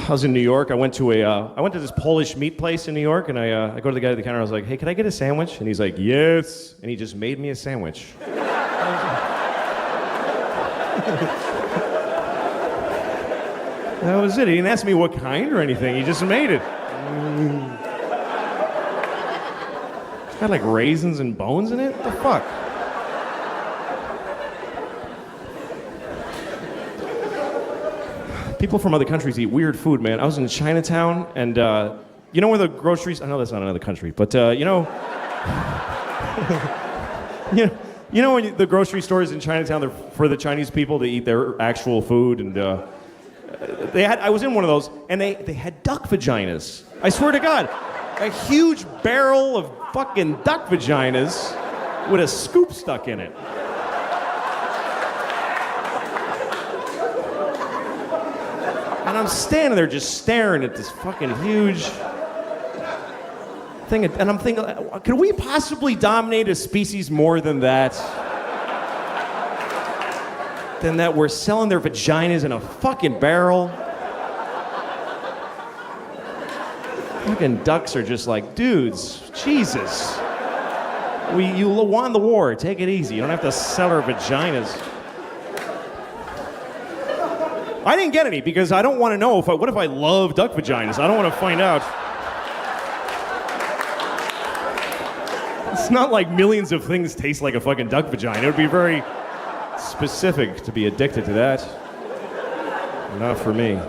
I was in New York. I went to this Polish meat place in New York, and I go to the guy at the counter. I was like, "Hey, can I get a sandwich?" And he's like, "Yes." And he just made me a sandwich. That was it. He didn't ask me what kind or anything. He just made it. It's got like raisins and bones in it. What the fuck? People from other countries eat weird food, man. I was in Chinatown, and you know where the groceries... I know that's not another country, but you know... you know when the grocery stores in Chinatown, they're for the Chinese people to eat their actual food, and I was in one of those, and they had duck vaginas. I swear to God. A huge barrel of fucking duck vaginas with a scoop stuck in it. And I'm standing there just staring at this fucking huge thing, and I'm thinking, could we possibly dominate a species more than that? Than that we're selling their vaginas in a fucking barrel? Fucking ducks are just like, dudes, Jesus. You won the war, take it easy. You don't have to sell our vaginas. I didn't get any because I don't want to know what if I love duck vaginas? I don't want to find out. It's not like millions of things taste like a fucking duck vagina. It would be very specific to be addicted to that. Not for me.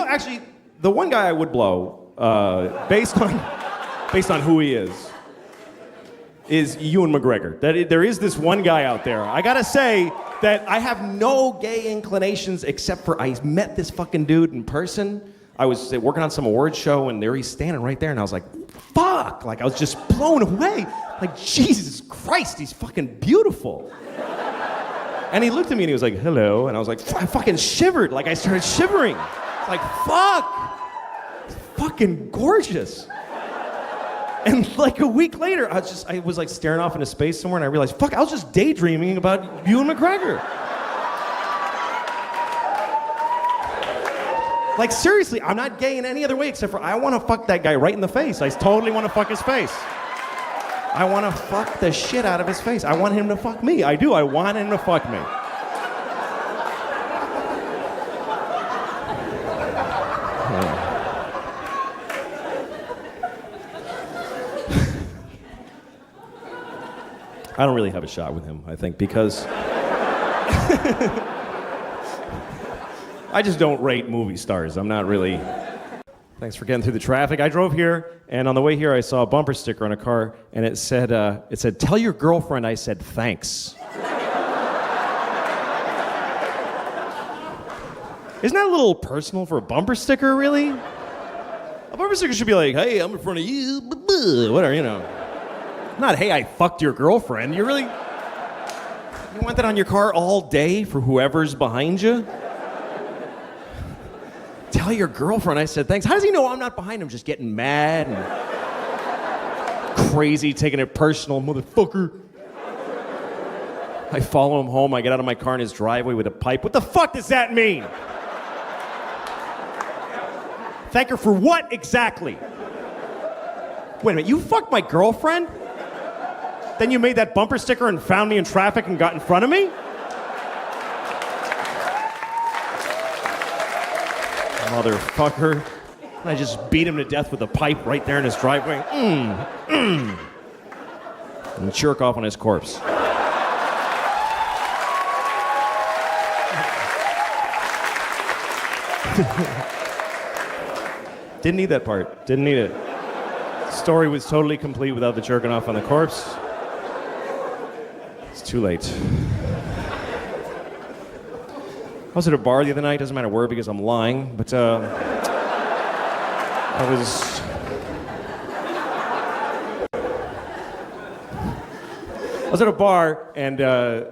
Actually, the one guy I would blow, based on who he is Ewan McGregor. There is this one guy out there. I gotta say that I have no gay inclinations except for I met this fucking dude in person. I was working on some awards show, and there he's standing right there, and I was like, fuck! Like, I was just blown away. Like, Jesus Christ, he's fucking beautiful. And he looked at me and he was like, hello, and I was like, I fucking shivered. Like, I started shivering. It's like, fuck! It's fucking gorgeous. And like a week later, I was like staring off into space somewhere, and I realized, fuck, I was just daydreaming about Ewan McGregor. Like, seriously, I'm not gay in any other way except for I want to fuck that guy right in the face. I totally want to fuck his face. I want to fuck the shit out of his face. I want him to fuck me. I do. I want him to fuck me. I don't really have a shot with him, I think, because I just don't rate movie stars. I'm not really... Thanks for getting through the traffic. I drove here, and on the way here, I saw a bumper sticker on a car, and it said, tell your girlfriend I said thanks. Isn't that a little personal for a bumper sticker, really? A bumper sticker should be like, hey, I'm in front of you, whatever, you know. Not, hey, I fucked your girlfriend. You want that on your car all day for whoever's behind you? Tell your girlfriend I said thanks. How does he know I'm not behind him just getting mad and crazy, taking it personal, motherfucker? I follow him home. I get out of my car in his driveway with a pipe. What the fuck does that mean? Thank her for what exactly? Wait a minute, you fucked my girlfriend? Then you made that bumper sticker and found me in traffic and got in front of me? Motherfucker. I just beat him to death with a pipe right there in his driveway. And jerk off on his corpse. Didn't need that part. Didn't need it. The story was totally complete without the jerking off on the corpse. It's too late. I was at a bar the other night, doesn't matter where because I'm lying, but I was at a bar and I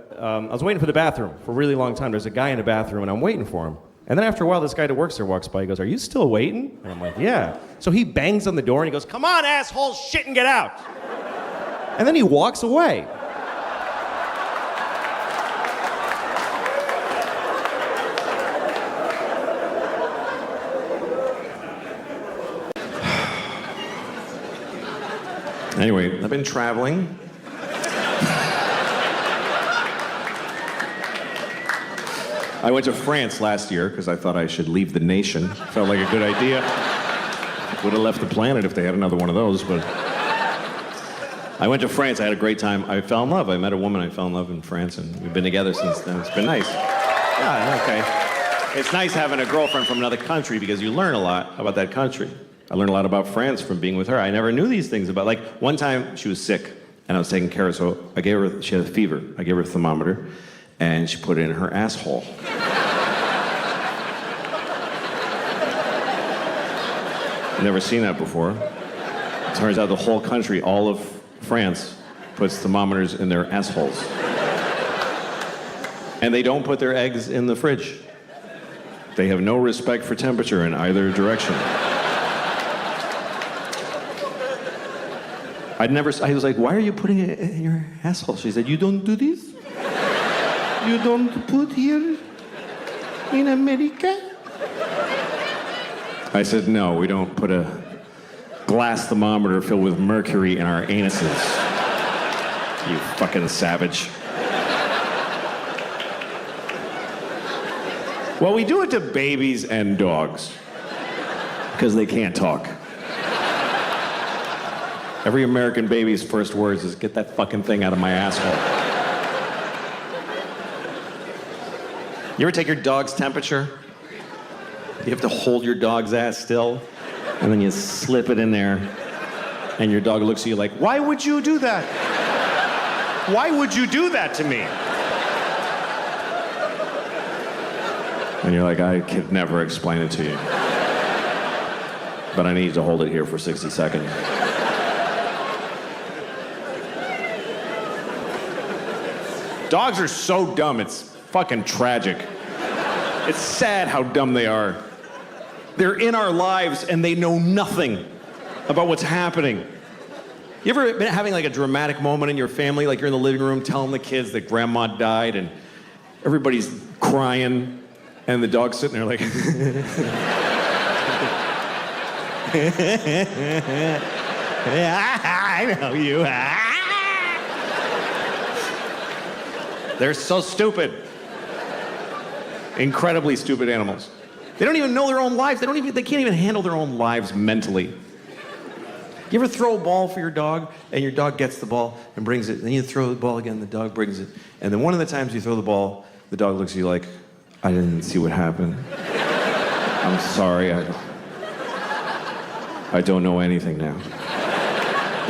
was waiting for the bathroom for a really long time. There's a guy in the bathroom and I'm waiting for him. And then after a while, this guy that works there walks by. He goes, are you still waiting? And I'm like, yeah. So he bangs on the door and he goes, come on, asshole, shit and get out. And then he walks away. Anyway, I've been traveling. I went to France last year because I thought I should leave the nation. Felt like a good idea. Would have left the planet if they had another one of those, but... I went to France, I had a great time. I fell in love. I met a woman, I fell in love in France, and we've been together since then. It's been nice. Yeah, okay. It's nice having a girlfriend from another country because you learn a lot about that country. I learned a lot about France from being with her. I never knew these things about, like, one time she was sick, and I was taking care of her, so I gave her, she had a fever. I gave her a thermometer, and she put it in her asshole. Never seen that before. It turns out the whole country, all of France, puts thermometers in their assholes. And they don't put their eggs in the fridge. They have no respect for temperature in either direction. I was like, why are you putting it in your asshole? She said, you don't do this? You don't put here in America? I said, no, we don't put a glass thermometer filled with mercury in our anuses. You fucking savage. Well, we do it to babies and dogs because they can't talk. Every American baby's first words is, get that fucking thing out of my asshole. You ever take your dog's temperature? You have to hold your dog's ass still, and then you slip it in there, and your dog looks at you like, why would you do that? Why would you do that to me? And you're like, I could never explain it to you. But I need to hold it here for 60 seconds. Dogs are so dumb, it's fucking tragic. It's sad how dumb they are. They're in our lives and they know nothing about what's happening. You ever been having like a dramatic moment in your family, like you're in the living room telling the kids that grandma died and everybody's crying and the dog's sitting there like... I know you. They're so stupid. Incredibly stupid animals. They don't even know their own lives. They can't even handle their own lives mentally. You ever throw a ball for your dog, and your dog gets the ball and brings it, and then you throw the ball again, the dog brings it, and then one of the times you throw the ball, the dog looks at you like, I didn't see what happened. I'm sorry, I don't know anything now.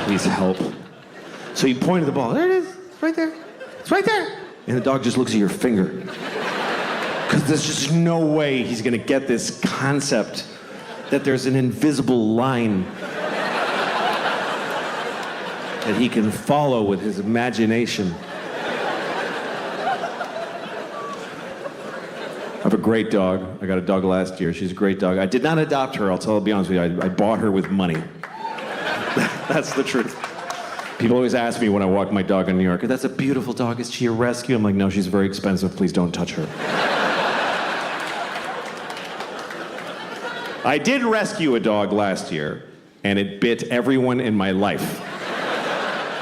Please help. So you point at the ball, there it is, it's right there, it's right there. And the dog just looks at your finger. Because there's just no way he's gonna get this concept that there's an invisible line that he can follow with his imagination. I have a great dog. I got a dog last year. She's a great dog. I did not adopt her, I'll be honest with you. I bought her with money. That's the truth. People always ask me when I walk my dog in New York, that's a beautiful dog, is she a rescue? I'm like, no, she's very expensive, please don't touch her. I did rescue a dog last year, and it bit everyone in my life.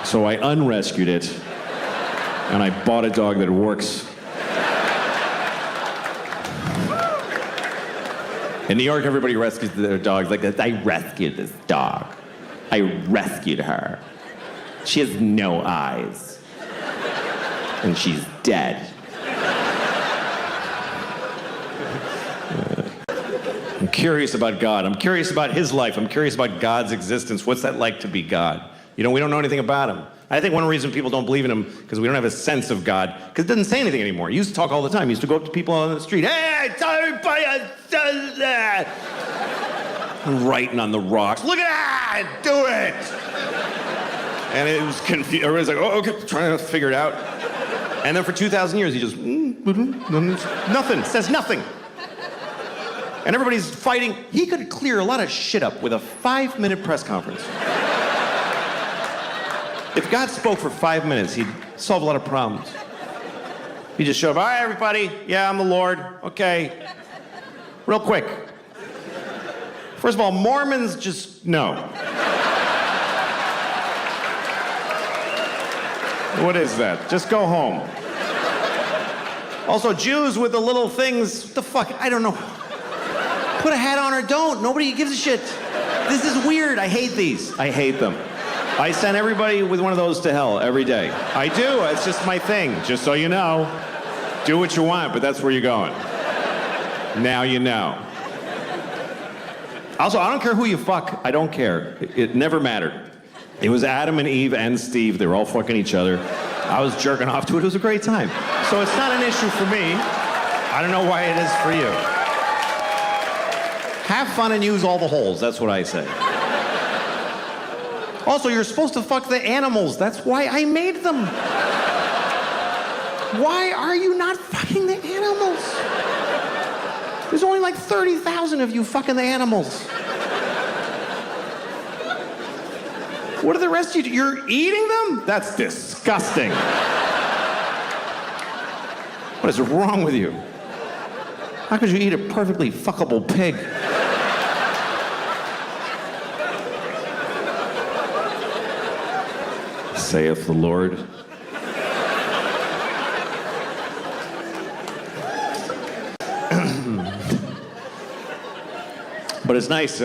So I unrescued it, and I bought a dog that works. In New York, everybody rescues their dogs like this. I rescued this dog. I rescued her. She has no eyes. And she's dead. I'm curious about God. I'm curious about his life. I'm curious about God's existence. What's that like to be God? You know, we don't know anything about him. I think one reason people don't believe in him because we don't have a sense of God, because it doesn't say anything anymore. He used to talk all the time. He used to go up to people on the street, hey, I'm writing on the rocks. Look at that, do it. And it was confused. Everybody's like, oh, okay, trying to figure it out. And then for 2,000 years, he just, nothing, says nothing. And everybody's fighting. He could clear a lot of shit up with a 5-minute press conference. If God spoke for 5 minutes, he'd solve a lot of problems. He'd just show up, all right, everybody, yeah, I'm the Lord, okay. Real quick. First of all, Mormons just, no. What is that? Just go home. Also, Jews with the little things, what the fuck? I don't know. Put a hat on or don't. Nobody gives a shit. This is weird. I hate these. I hate them. I send everybody with one of those to hell every day. I do. It's just my thing. Just so you know. Do what you want, but that's where you're going. Now you know. Also, I don't care who you fuck. I don't care. It never mattered. It was Adam and Eve and Steve. They were all fucking each other. I was jerking off to it. It was a great time. So it's not an issue for me. I don't know why it is for you. Have fun and use all the holes. That's what I say. Also, you're supposed to fuck the animals. That's why I made them. Why are you not fucking the animals? There's only like 30,000 of you fucking the animals. What are the rest of you? You're eating them? That's disgusting. What is wrong with you? How could you eat a perfectly fuckable pig? Saith the Lord. But it's nice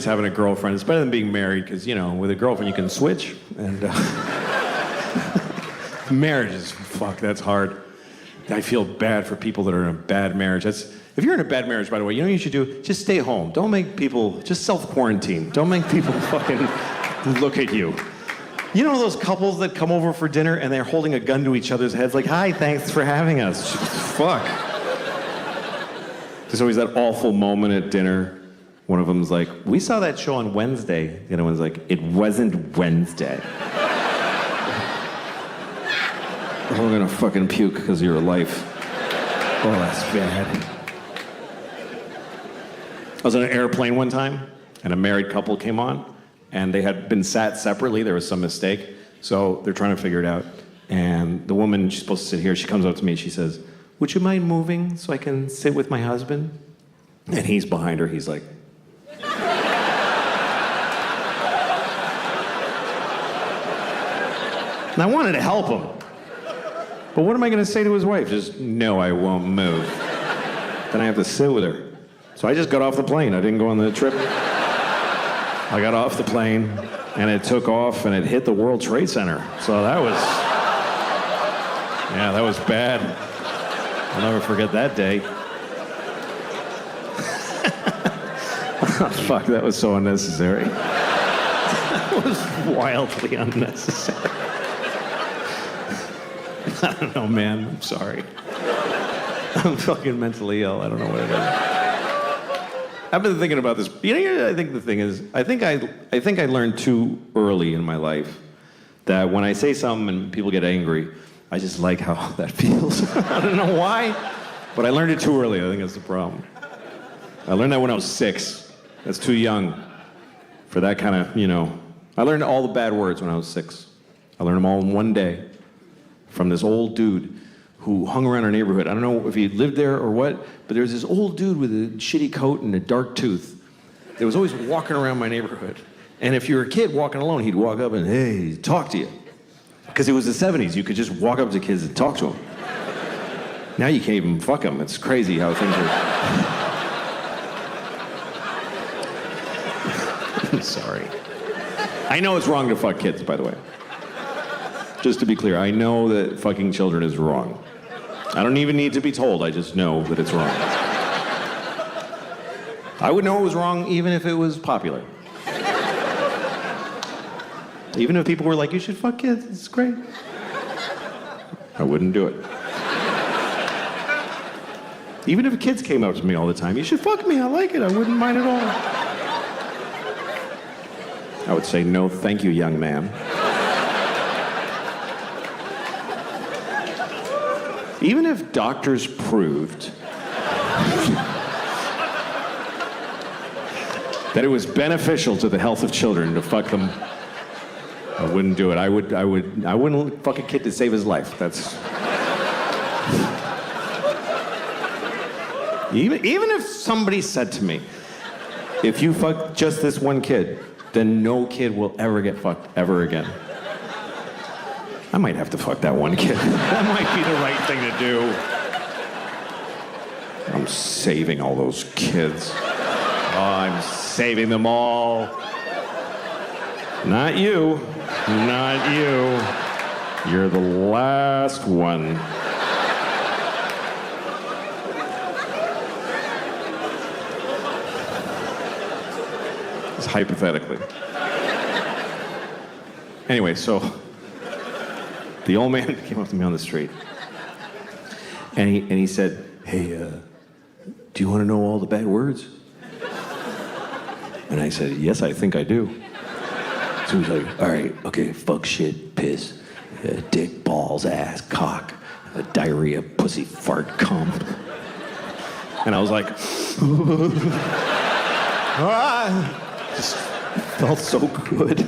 having a girlfriend. It's better than being married, because, you know, with a girlfriend you can switch. And marriage is, fuck, that's hard. I feel bad for people that are in a bad marriage. If you're in a bad marriage, by the way, you know what you should do? Just stay home. Don't make people, just self-quarantine. Don't make people fucking look at you. You know those couples that come over for dinner and they're holding a gun to each other's heads like, hi, thanks for having us. Fuck. There's always that awful moment at dinner. One of them's like, we saw that show on Wednesday. The other one's like, it wasn't Wednesday. I'm gonna fucking puke because of your life. Oh, that's bad. I was on an airplane one time, and a married couple came on, and they had been sat separately. There was some mistake, so they're trying to figure it out. And the woman, she's supposed to sit here, she comes up to me and she says, would you mind moving so I can sit with my husband? And he's behind her, he's like, and I wanted to help him. But what am I going to say to his wife? Just, no, I won't move. Then I have to sit with her. So I just got off the plane. I didn't go on the trip. I got off the plane, and it took off, and it hit the World Trade Center. So that was bad. I'll never forget that day. Oh, fuck, that was so unnecessary. That was wildly unnecessary. I don't know, man. I'm sorry. I'm fucking mentally ill. I don't know what it is. I've been thinking about this. You know, I think the thing is, I think I learned too early in my life that when I say something and people get angry, I just like how that feels. I don't know why, but I learned it too early. I think that's the problem. I learned that when I was 6. That's too young for that kind of, you know. I learned all the bad words when I was 6. I learned them all in one day from this old dude who hung around our neighborhood. I don't know if he lived there or what, but there was this old dude with a shitty coat and a dark tooth that was always walking around my neighborhood. And if you were a kid walking alone, he'd walk up and, hey, talk to you. Because it was the 70s. You could just walk up to kids and talk to them. Now you can't even fuck them. It's crazy how things are. I'm sorry. I know it's wrong to fuck kids, by the way. Just to be clear, I know that fucking children is wrong. I don't even need to be told, I just know that it's wrong. I would know it was wrong even if it was popular. Even if people were like, you should fuck kids, it's great. I wouldn't do it. Even if kids came up to me all the time, you should fuck me, I like it, I wouldn't mind at all. I would say, no, thank you, young man. Even if doctors proved that it was beneficial to the health of children to fuck them, I wouldn't do it. I wouldn't fuck a kid to save his life. That's even if somebody said to me, if you fuck just this one kid, then no kid will ever get fucked ever again. I might have to fuck that one kid. That might be the right thing to do. I'm saving all those kids. Oh, I'm saving them all. Not you. Not you. You're the last one. Just hypothetically. Anyway, so the old man came up to me on the street, and he said, "Hey, do you want to know all the bad words?" And I said, "Yes, I think I do." So he's like, "All right, okay, fuck, shit, piss, dick, balls, ass, cock, diarrhea, pussy, fart, cum." And I was like, just felt so good.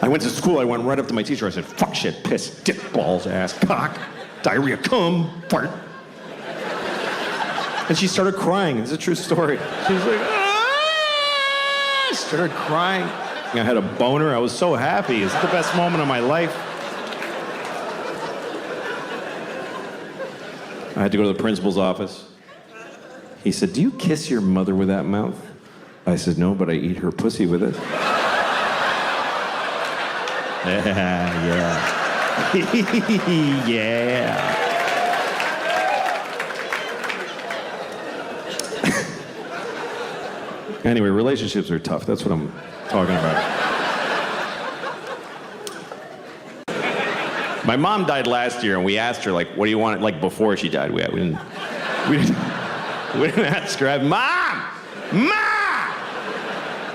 I went to school, I went right up to my teacher, I said, "Fuck, shit, piss, dick, balls, ass, cock, diarrhea, cum, fart." And she started crying. It's a true story. She was like, "Ah!" She started crying. I had a boner. I was so happy. It's the best moment of my life. I had to go to the principal's office. He said, "Do you kiss your mother with that mouth?" I said, "No, but I eat her pussy with it." Yeah. Yeah. Anyway, relationships are tough. That's what I'm talking about. My mom died last year, and we asked her, like, what do you want, like, before she died? We didn't ask her, "Mom! Mom!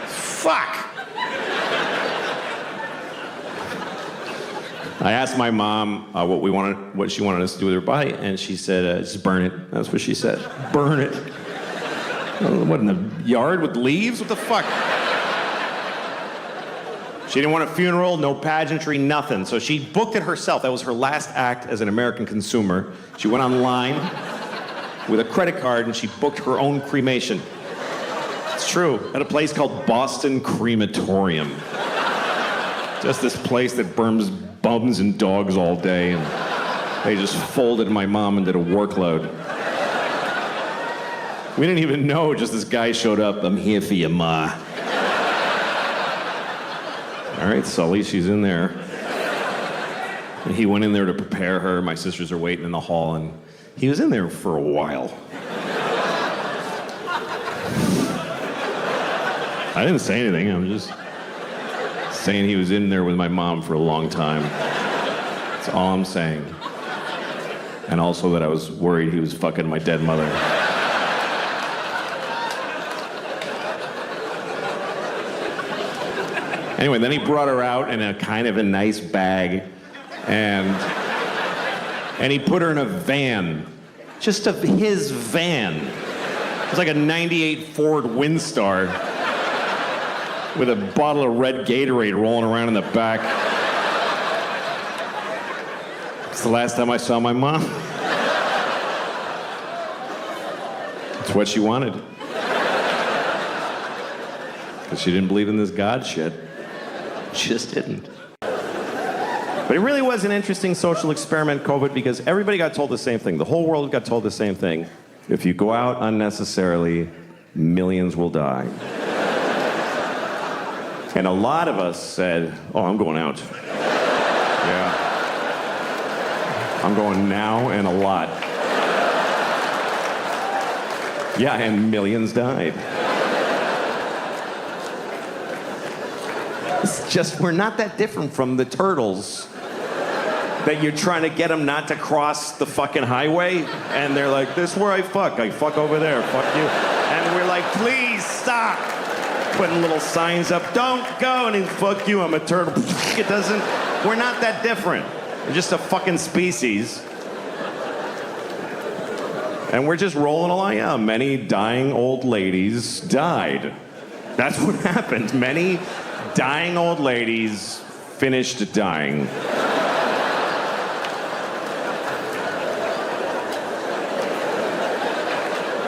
Fuck!" I asked my mom what she wanted us to do with her body, and she said, "Just burn it." That's what she said. Burn it. What, in the yard with leaves? What the fuck? She didn't want a funeral, no pageantry, nothing. So she booked it herself. That was her last act as an American consumer. She went online with a credit card and she booked her own cremation. It's true. At a place called Boston Crematorium. Just this place that burns bums and dogs all day, and they just folded my mom and did a workload. We didn't even know, just this guy showed up. "I'm here for you, Ma." All right, Sully, she's in there. And he went in there to prepare her. My sisters are waiting in the hall, and he was in there for a while. I didn't say anything. I'm just saying he was in there with my mom for a long time. That's all I'm saying. And also that I was worried he was fucking my dead mother. Anyway, then he brought her out in a kind of a nice bag, and he put her in a van, just his van. It was like a '98 Ford Windstar with a bottle of red Gatorade rolling around in the back. It's the last time I saw my mom. It's what she wanted. Because she didn't believe in this God shit. She just didn't. But it really was an interesting social experiment, COVID, because everybody got told the same thing. The whole world got told the same thing. If you go out unnecessarily, millions will die. And a lot of us said, "Oh, I'm going out." Yeah. I'm going now and a lot. Yeah, and millions died. It's just, we're not that different from the turtles that you're trying to get them not to cross the fucking highway, and they're like, "This is where I fuck over there, fuck you." And we're like, "Please stop." Putting little signs up, "Don't go," and he's, "Fuck you, I'm a turtle." It doesn't, we're not that different. We're just a fucking species. And we're just rolling along. Yeah, many dying old ladies died. That's what happened. Many dying old ladies finished dying.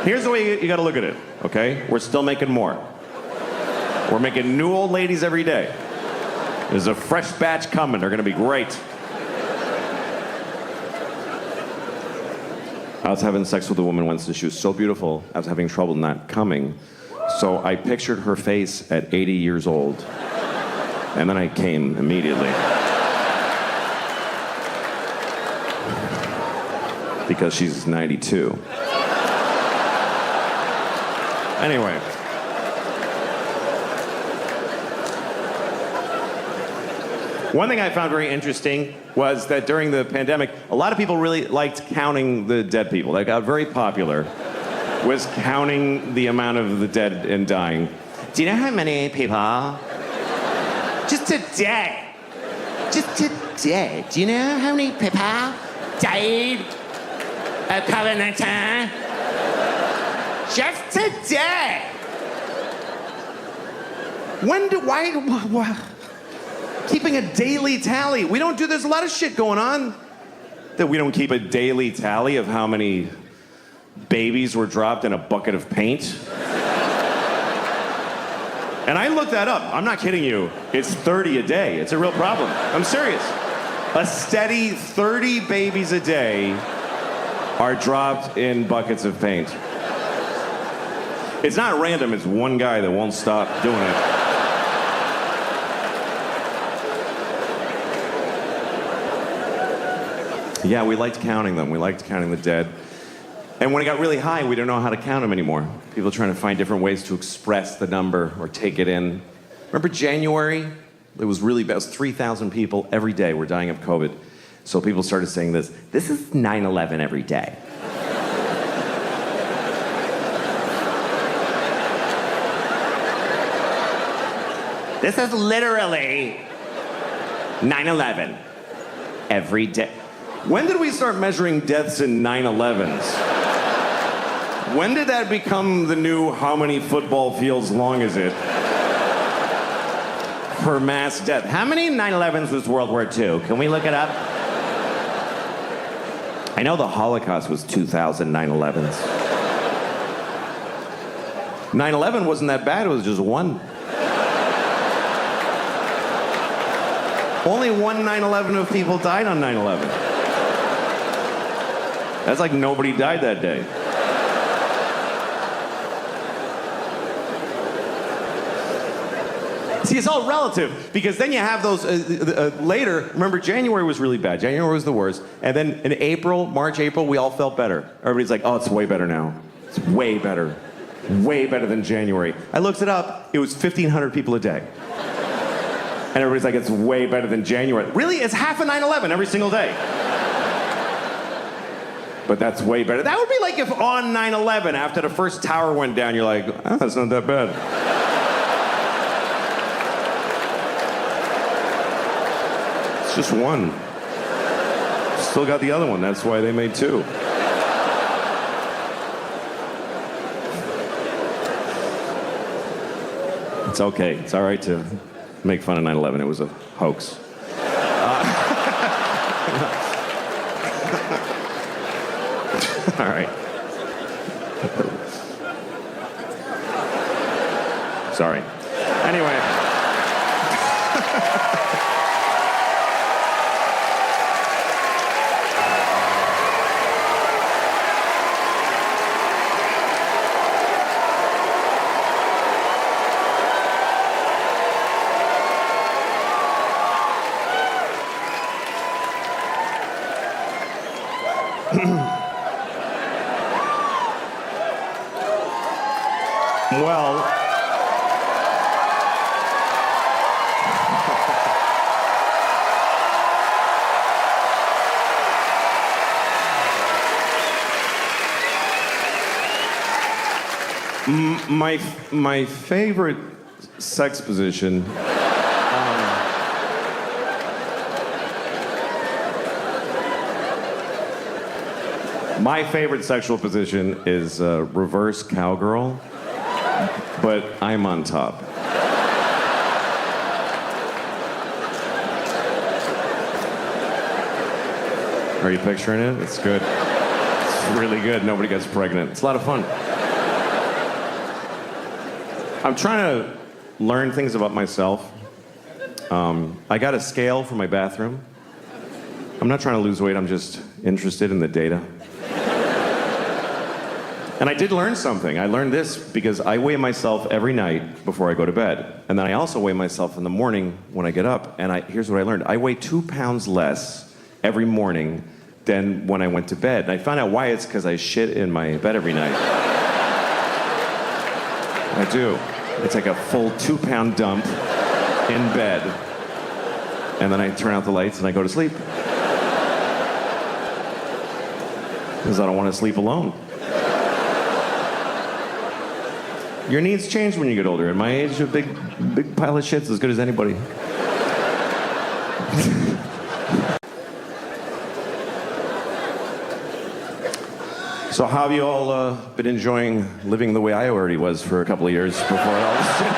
Here's the way you gotta look at it, okay? We're still making more. We're making new old ladies every day. There's a fresh batch coming. They're gonna be great. I was having sex with a woman once and she was so beautiful, I was having trouble not coming. So I pictured her face at 80 years old. And then I came immediately. Because she's 92. Anyway. One thing I found very interesting was that during the pandemic, a lot of people really liked counting the dead people. That got very popular, was counting the amount of the dead and dying. Do you know how many people? Just today. Just today. Do you know how many people died of COVID-19? Just today. Why? Keeping a daily tally. We don't do, there's a lot of shit going on that we don't keep a daily tally of how many babies were dropped in a bucket of paint. And I looked that up. I'm not kidding you. It's 30 a day. It's a real problem. I'm serious. A steady 30 babies a day are dropped in buckets of paint. It's not random. It's one guy that won't stop doing it. Yeah, we liked counting them. We liked counting the dead. And when it got really high, we didn't know how to count them anymore. People trying to find different ways to express the number or take it in. Remember January? It was really bad. It was 3,000 people every day were dying of COVID. So people started saying this is 9/11 every day. This is literally 9/11 every day. When did we start measuring deaths in 9/11s? When did that become the new how many football fields long is it? Per mass death. How many 9/11s was World War II? Can we look it up? I know the Holocaust was 2,000 9/11s. 9/11 wasn't that bad, it was just one. Only one 9/11 of people died on 9/11. That's like nobody died that day. See, it's all relative, because then you have those later. Remember, January was really bad. January was the worst. And then in April, March, April, we all felt better. Everybody's like, oh, it's way better now. It's way better. Way better than January. I looked it up. It was 1,500 people a day. And everybody's like, it's way better than January. Really? It's half a 9/11 every single day. But that's way better. That would be like if on 9/11, after the first tower went down, you're like, oh, that's not that bad. It's just one. Still got the other one. That's why they made two. It's okay. It's all right to make fun of 9/11. It was a hoax. All right. Sorry. Anyway. Well, my favorite sex position. My favorite sexual position is reverse cowgirl. But I'm on top. Are you picturing it? It's good. It's really good. Nobody gets pregnant. It's a lot of fun. I'm trying to learn things about myself. I got a scale for my bathroom. I'm not trying to lose weight, I'm just interested in the data. And I did learn something. I learned this because I weigh myself every night before I go to bed. And then I also weigh myself in the morning when I get up. And here's what I learned. I weigh 2 pounds less every morning than when I went to bed. And I found out why. It's because I shit in my bed every night. I do. It's like a full 2-pound dump in bed. And then I turn out the lights and I go to sleep. Because I don't want to sleep alone. Your needs change when you get older. At my age, a big pile of shit's as good as anybody. So how have you all been enjoying living the way I already was for a couple of years before all this shit?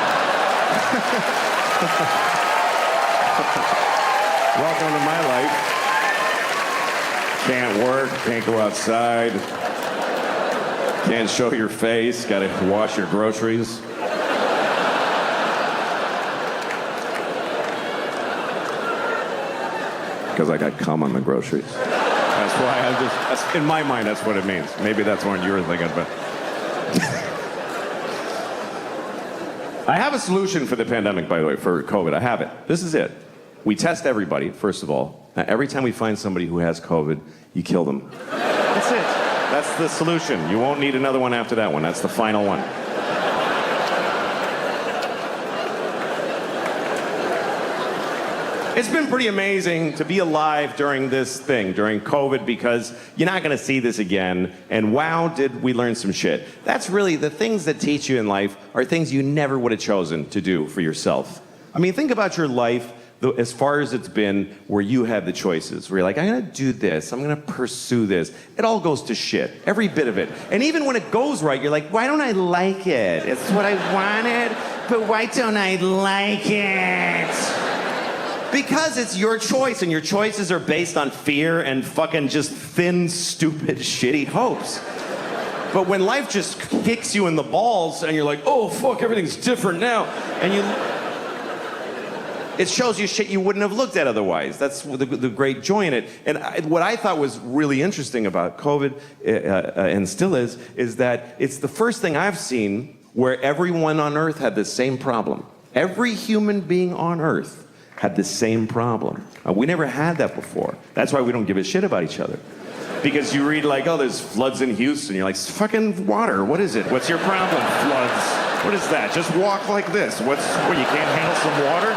Welcome to my life. Can't work, can't go outside. Can't show your face, gotta wash your groceries. Because I got cum on the groceries. That's why in my mind, that's what it means. Maybe that's what you were thinking, but. I have a solution for the pandemic, by the way, for COVID. I have it. This is it. We test everybody, first of all. Now, every time we find somebody who has COVID, you kill them. That's it. That's the solution. You won't need another one after that one. That's the final one. It's been pretty amazing to be alive during this thing, during COVID, because you're not going to see this again. And wow, did we learn some shit. That's really the things that teach you in life are things you never would have chosen to do for yourself. I mean, think about your life as far as it's been where you have the choices, where you're like, I'm going to do this, I'm going to pursue this. It all goes to shit, every bit of it. And even when it goes right, you're like, why don't I like it? It's what I wanted, but why don't I like it? Because it's your choice, and your choices are based on fear and fucking just thin, stupid, shitty hopes. But when life just kicks you in the balls and you're like, oh, fuck, everything's different now, and it shows you shit you wouldn't have looked at otherwise. That's the great joy in it. And what I thought was really interesting about COVID, and still is that it's the first thing I've seen where everyone on Earth had the same problem. Every human being on Earth had the same problem. We never had that before. That's why we don't give a shit about each other. Because you read like, oh, there's floods in Houston. You're like, fucking water. What is it? What's your problem? Floods. What is that? Just walk like this. What, you can't handle some water?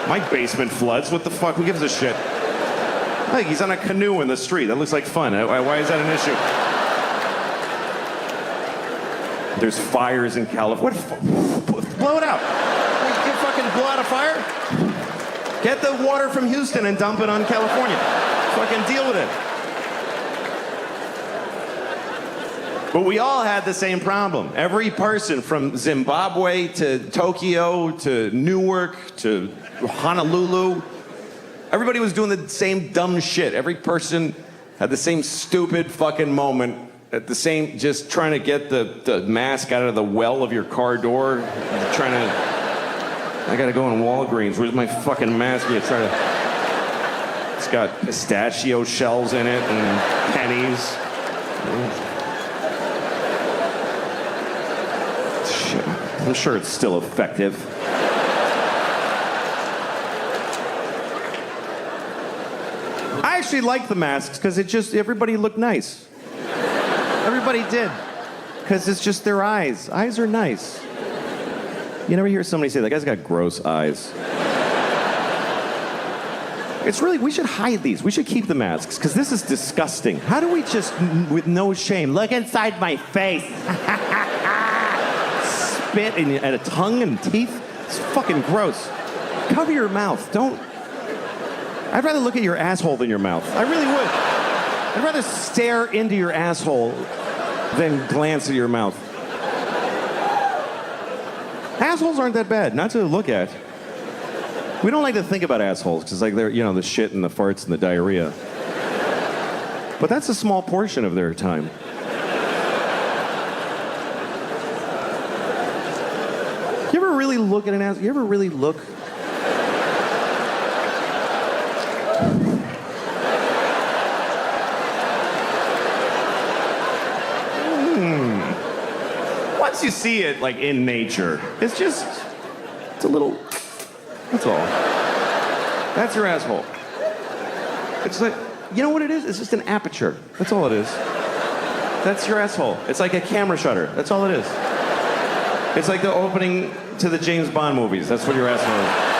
My basement floods. What the fuck? Who gives a shit? Like, he's on a canoe in the street. That looks like fun. Why is that an issue? There's fires in California. Blow it out. You fucking blow out a fire? Get the water from Houston and dump it on California. Fucking deal with it. But we all had the same problem. Every person from Zimbabwe to Tokyo to Newark to Honolulu, everybody was doing the same dumb shit. Every person had the same stupid fucking moment at the same, just trying to get the mask out of the well of your car door. Trying to, I gotta go in Walgreens. Where's my fucking mask? You try to, it's got pistachio shells in it and pennies. Shit. I'm sure it's still effective. I actually like the masks because everybody looked nice. Everybody did. Because it's just their eyes. Eyes are nice. You never hear somebody say, that guy's got gross eyes. It's really, we should hide these. We should keep the masks because this is disgusting. How do we just, with no shame, look inside my face? Spit and a tongue and teeth? It's fucking gross. Cover your mouth. Don't. I'd rather look at your asshole than your mouth. I really would. I'd rather stare into your asshole than glance at your mouth. Assholes aren't that bad, not to look at. We don't like to think about assholes because like they're, the shit and the farts and the diarrhea. But that's a small portion of their time. You ever really look at an asshole? You ever really look? once you see it, like, in nature, it's a little, that's all. That's your asshole. It's like, you know what it is? It's just an aperture. That's all it is. That's your asshole. It's like a camera shutter. That's all it is. It's like the opening to the James Bond movies. That's what your asshole is.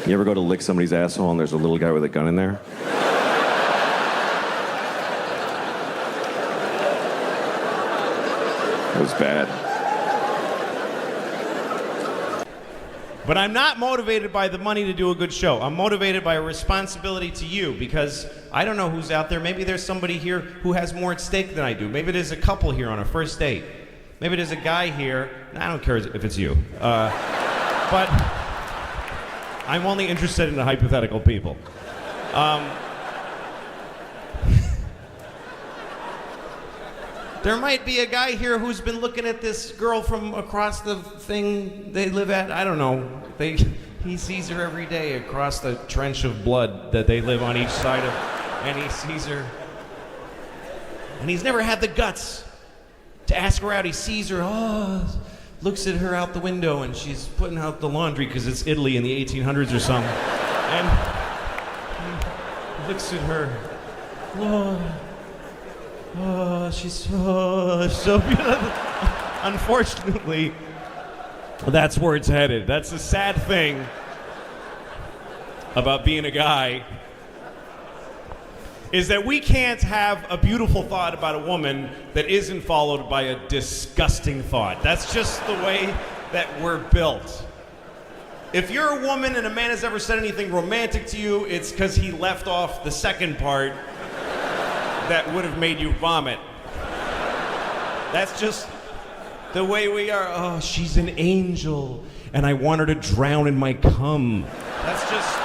You ever go to lick somebody's asshole and there's a little guy with a gun in there? It was bad. But I'm not motivated by the money to do a good show. I'm motivated by a responsibility to you, because I don't know who's out there. Maybe there's somebody here who has more at stake than I do. Maybe there's a couple here on a first date. Maybe there's a guy here. I don't care if it's you. But I'm only interested in the hypothetical people. There might be a guy here who's been looking at this girl from across the thing they live at. I don't know. He sees her every day across the trench of blood that they live on each side of, and he sees her. And he's never had the guts to ask her out. He sees her, looks at her out the window, and she's putting out the laundry because it's Italy in the 1800s or something. And he looks at her. She's so beautiful. Unfortunately, that's where it's headed. That's the sad thing about being a guy, is that we can't have a beautiful thought about a woman that isn't followed by a disgusting thought. That's just the way that we're built. If you're a woman and a man has ever said anything romantic to you, it's because he left off the second part that would have made you vomit. That's just the way we are. Oh, she's an angel, and I want her to drown in my cum. That's just...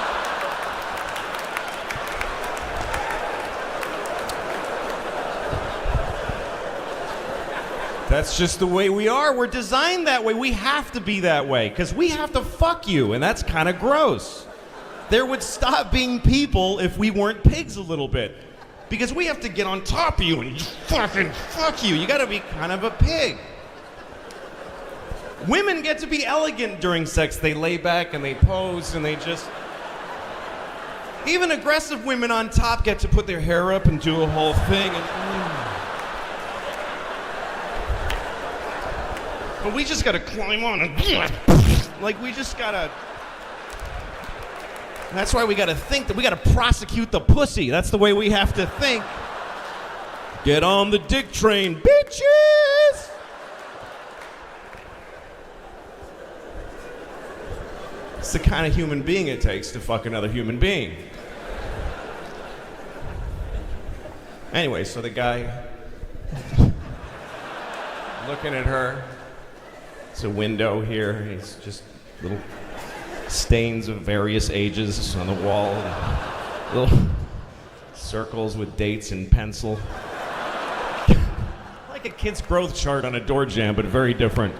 That's just the way we are. We're designed that way. We have to be that way, because we have to fuck you, and that's kind of gross. There would stop being people if we weren't pigs a little bit. Because we have to get on top of you and fucking fuck you. You gotta be kind of a pig. Women get to be elegant during sex. They lay back and they pose and they just... Even aggressive women on top get to put their hair up and do a whole thing. But we just gotta climb on and... Like, we just gotta... That's why we gotta think that we gotta prosecute the pussy. That's the way we have to think. Get on the dick train, bitches! It's the kind of human being it takes to fuck another human being. Anyway, so the guy looking at her. It's a window here. He's just little stains of various ages on the wall, little circles with dates in pencil. Like a kid's growth chart on a door jamb, but very different.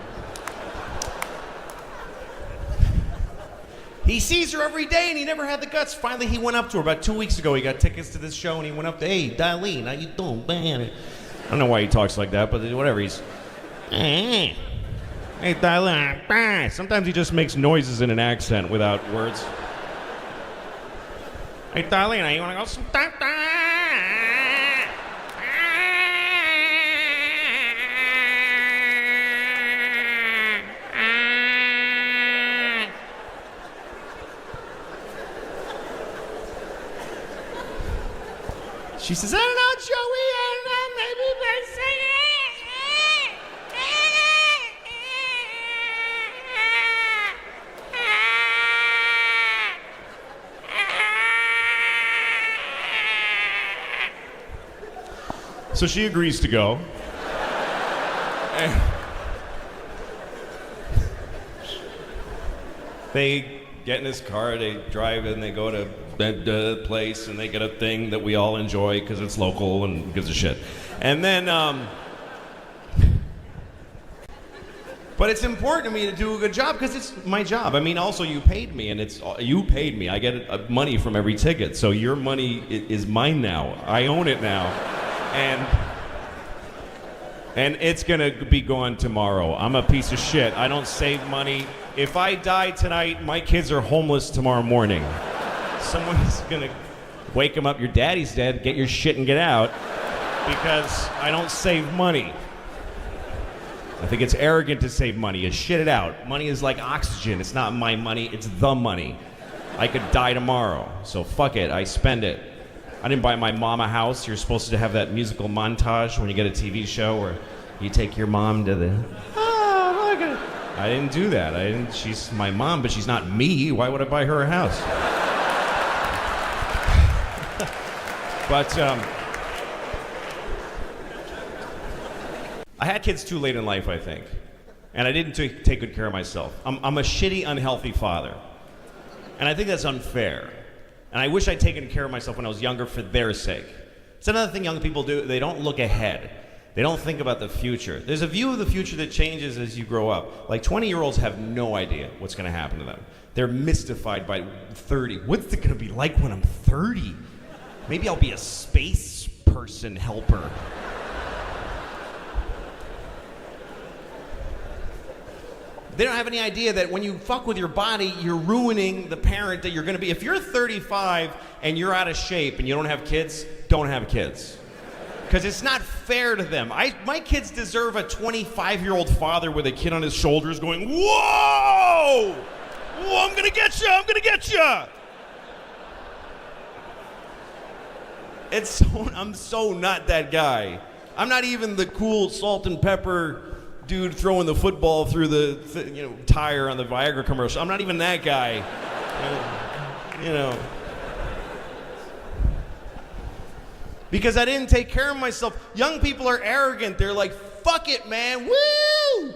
He sees her every day and he never had the guts. Finally, he went up to her about 2 weeks ago. He got tickets to this show and he went up to, hey, Darlene, how you doing, man? I don't know why he talks like that, but whatever. He's, hey, Darlene. Sometimes he just makes noises in an accent without words. Hey, Darlene, you want to go sometime? She says, I don't know, Joey, I don't know, maybe they're singing. So she agrees to go. And they get in his car, they drive and they go to the place and they get a thing that we all enjoy because it's local and gives a shit. And then But it's important to me to do a good job because it's my job. I mean, also you paid me, and you paid me. I get money from every ticket, so your money is mine now. I own it now, and it's gonna be gone tomorrow. I'm a piece of shit. I don't save money. If I die tonight, my kids are homeless tomorrow morning. Someone's gonna wake them up. Your daddy's dead. Get your shit and get out, because I don't save money. I think it's arrogant to save money. You shit it out. Money is like oxygen. It's not my money, it's the money. I could die tomorrow, so fuck it, I spend it. I didn't buy my mom a house. You're supposed to have that musical montage when you get a TV show where you take your mom to the... Oh, look at it. I didn't do that. She's my mom, but she's not me. Why would I buy her a house? But, I had kids too late in life, I think. And I didn't take good care of myself. I'm a shitty, unhealthy father. And I think that's unfair. And I wish I'd taken care of myself when I was younger for their sake. It's another thing young people do. They don't look ahead. They don't think about the future. There's a view of the future that changes as you grow up. Like 20-year-olds have no idea what's going to happen to them. They're mystified by 30. What's it going to be like when I'm 30? Maybe I'll be a space person helper. They don't have any idea that when you fuck with your body, you're ruining the parent that you're going to be. If you're 35 and you're out of shape and you don't have kids, don't have kids. Because it's not fair to them. My kids deserve a 25-year-old father with a kid on his shoulders going, whoa! Whoa, I'm going to get you! I'm going to get you! I'm so not that guy. I'm not even the cool salt and pepper dude throwing the football through the tire on the Viagra commercial. I'm not even that guy. Because I didn't take care of myself. Young people are arrogant. They're like, fuck it, man. Woo!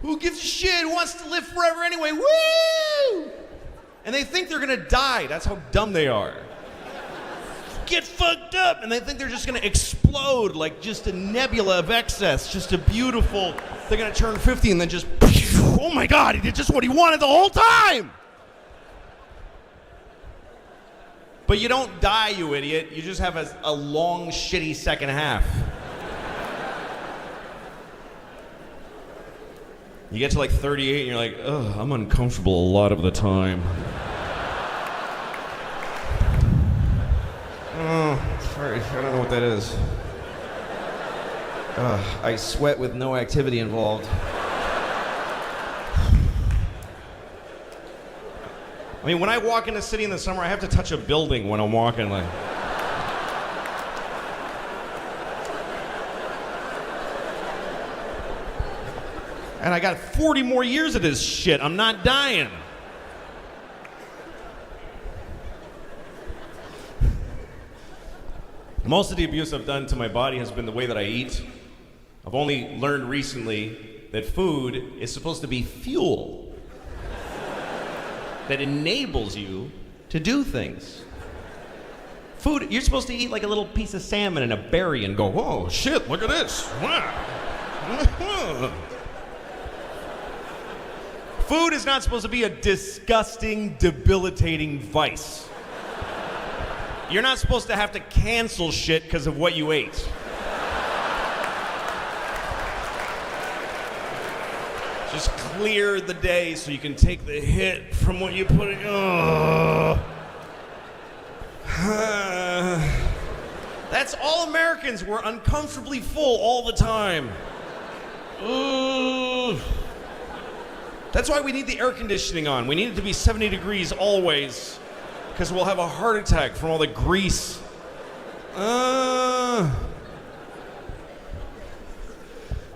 Who gives a shit? Who wants to live forever anyway? Woo! And they think they're gonna die. That's how dumb they are. Get fucked up, and they think they're just gonna explode like just a nebula of excess, just a beautiful, they're gonna turn 50 and then just, oh my God, he did just what he wanted the whole time! But you don't die, you idiot. You just have a long, shitty second half. You get to like 38 and you're like, ugh, I'm uncomfortable a lot of the time. Oh, sorry, I don't know what that is. I sweat with no activity involved. I mean, when I walk in the city in the summer, I have to touch a building when I'm walking, like. And I got 40 more years of this shit. I'm not dying. Most of the abuse I've done to my body has been the way that I eat. I've only learned recently that food is supposed to be fuel that enables you to do things. Food, you're supposed to eat like a little piece of salmon and a berry and go, whoa, shit, look at this. Food is not supposed to be a disgusting, debilitating vice. You're not supposed to have to cancel shit because of what you ate. Just clear the day so you can take the hit from what you put in. That's all Americans. We're uncomfortably full all the time. That's why we need the air conditioning on. We need it to be 70 degrees always, because we'll have a heart attack from all the grease.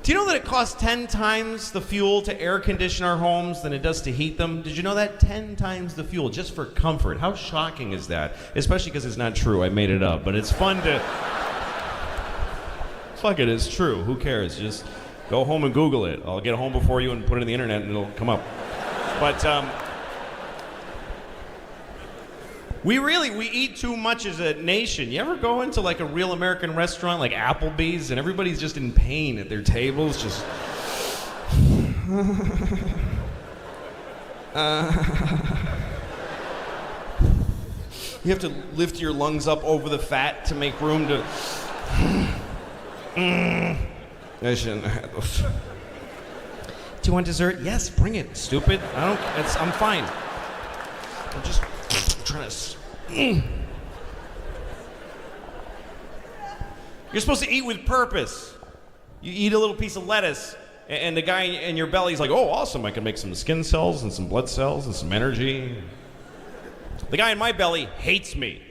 Do you know that it costs 10 times the fuel to air condition our homes than it does to heat them? Did you know that? 10 times the fuel, just for comfort. How shocking is that? Especially because it's not true. I made it up, but it's fun to... Fuck it, it's true. Who cares? Just go home and Google it. I'll get home before you and put it on the internet and it'll come up. But, we eat too much as a nation. You ever go into like a real American restaurant like Applebee's and everybody's just in pain at their tables, just... You have to lift your lungs up over the fat to make room to... I shouldn't have had those. Do you want dessert? Yes, bring it, stupid. I'm fine. I'm just trying to... You're supposed to eat with purpose. You eat a little piece of lettuce, and the guy in your belly's like, oh, awesome, I can make some skin cells and some blood cells and some energy. The guy in my belly hates me.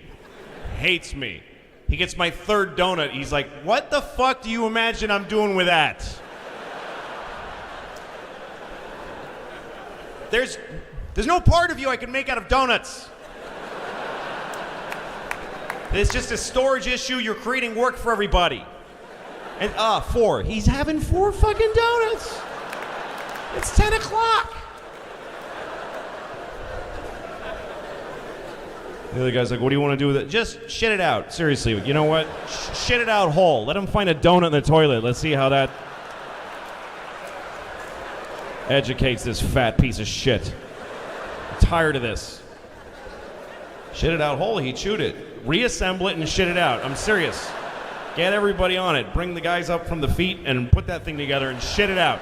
Hates me. He gets my third donut. He's like, what the fuck do you imagine I'm doing with that? There's no part of you I can make out of donuts. It's just a storage issue. You're creating work for everybody. And 4. He's having 4 fucking donuts. It's 10 o'clock. The other guy's like, what do you want to do with it? Just shit it out. Seriously, you know what? Shit it out whole. Let him find a donut in the toilet. Let's see how that educates this fat piece of shit. I'm tired of this. Shit it out whole. He chewed it. Reassemble it and shit it out. I'm serious. Get everybody on it. Bring the guys up from the feet and put that thing together and shit it out.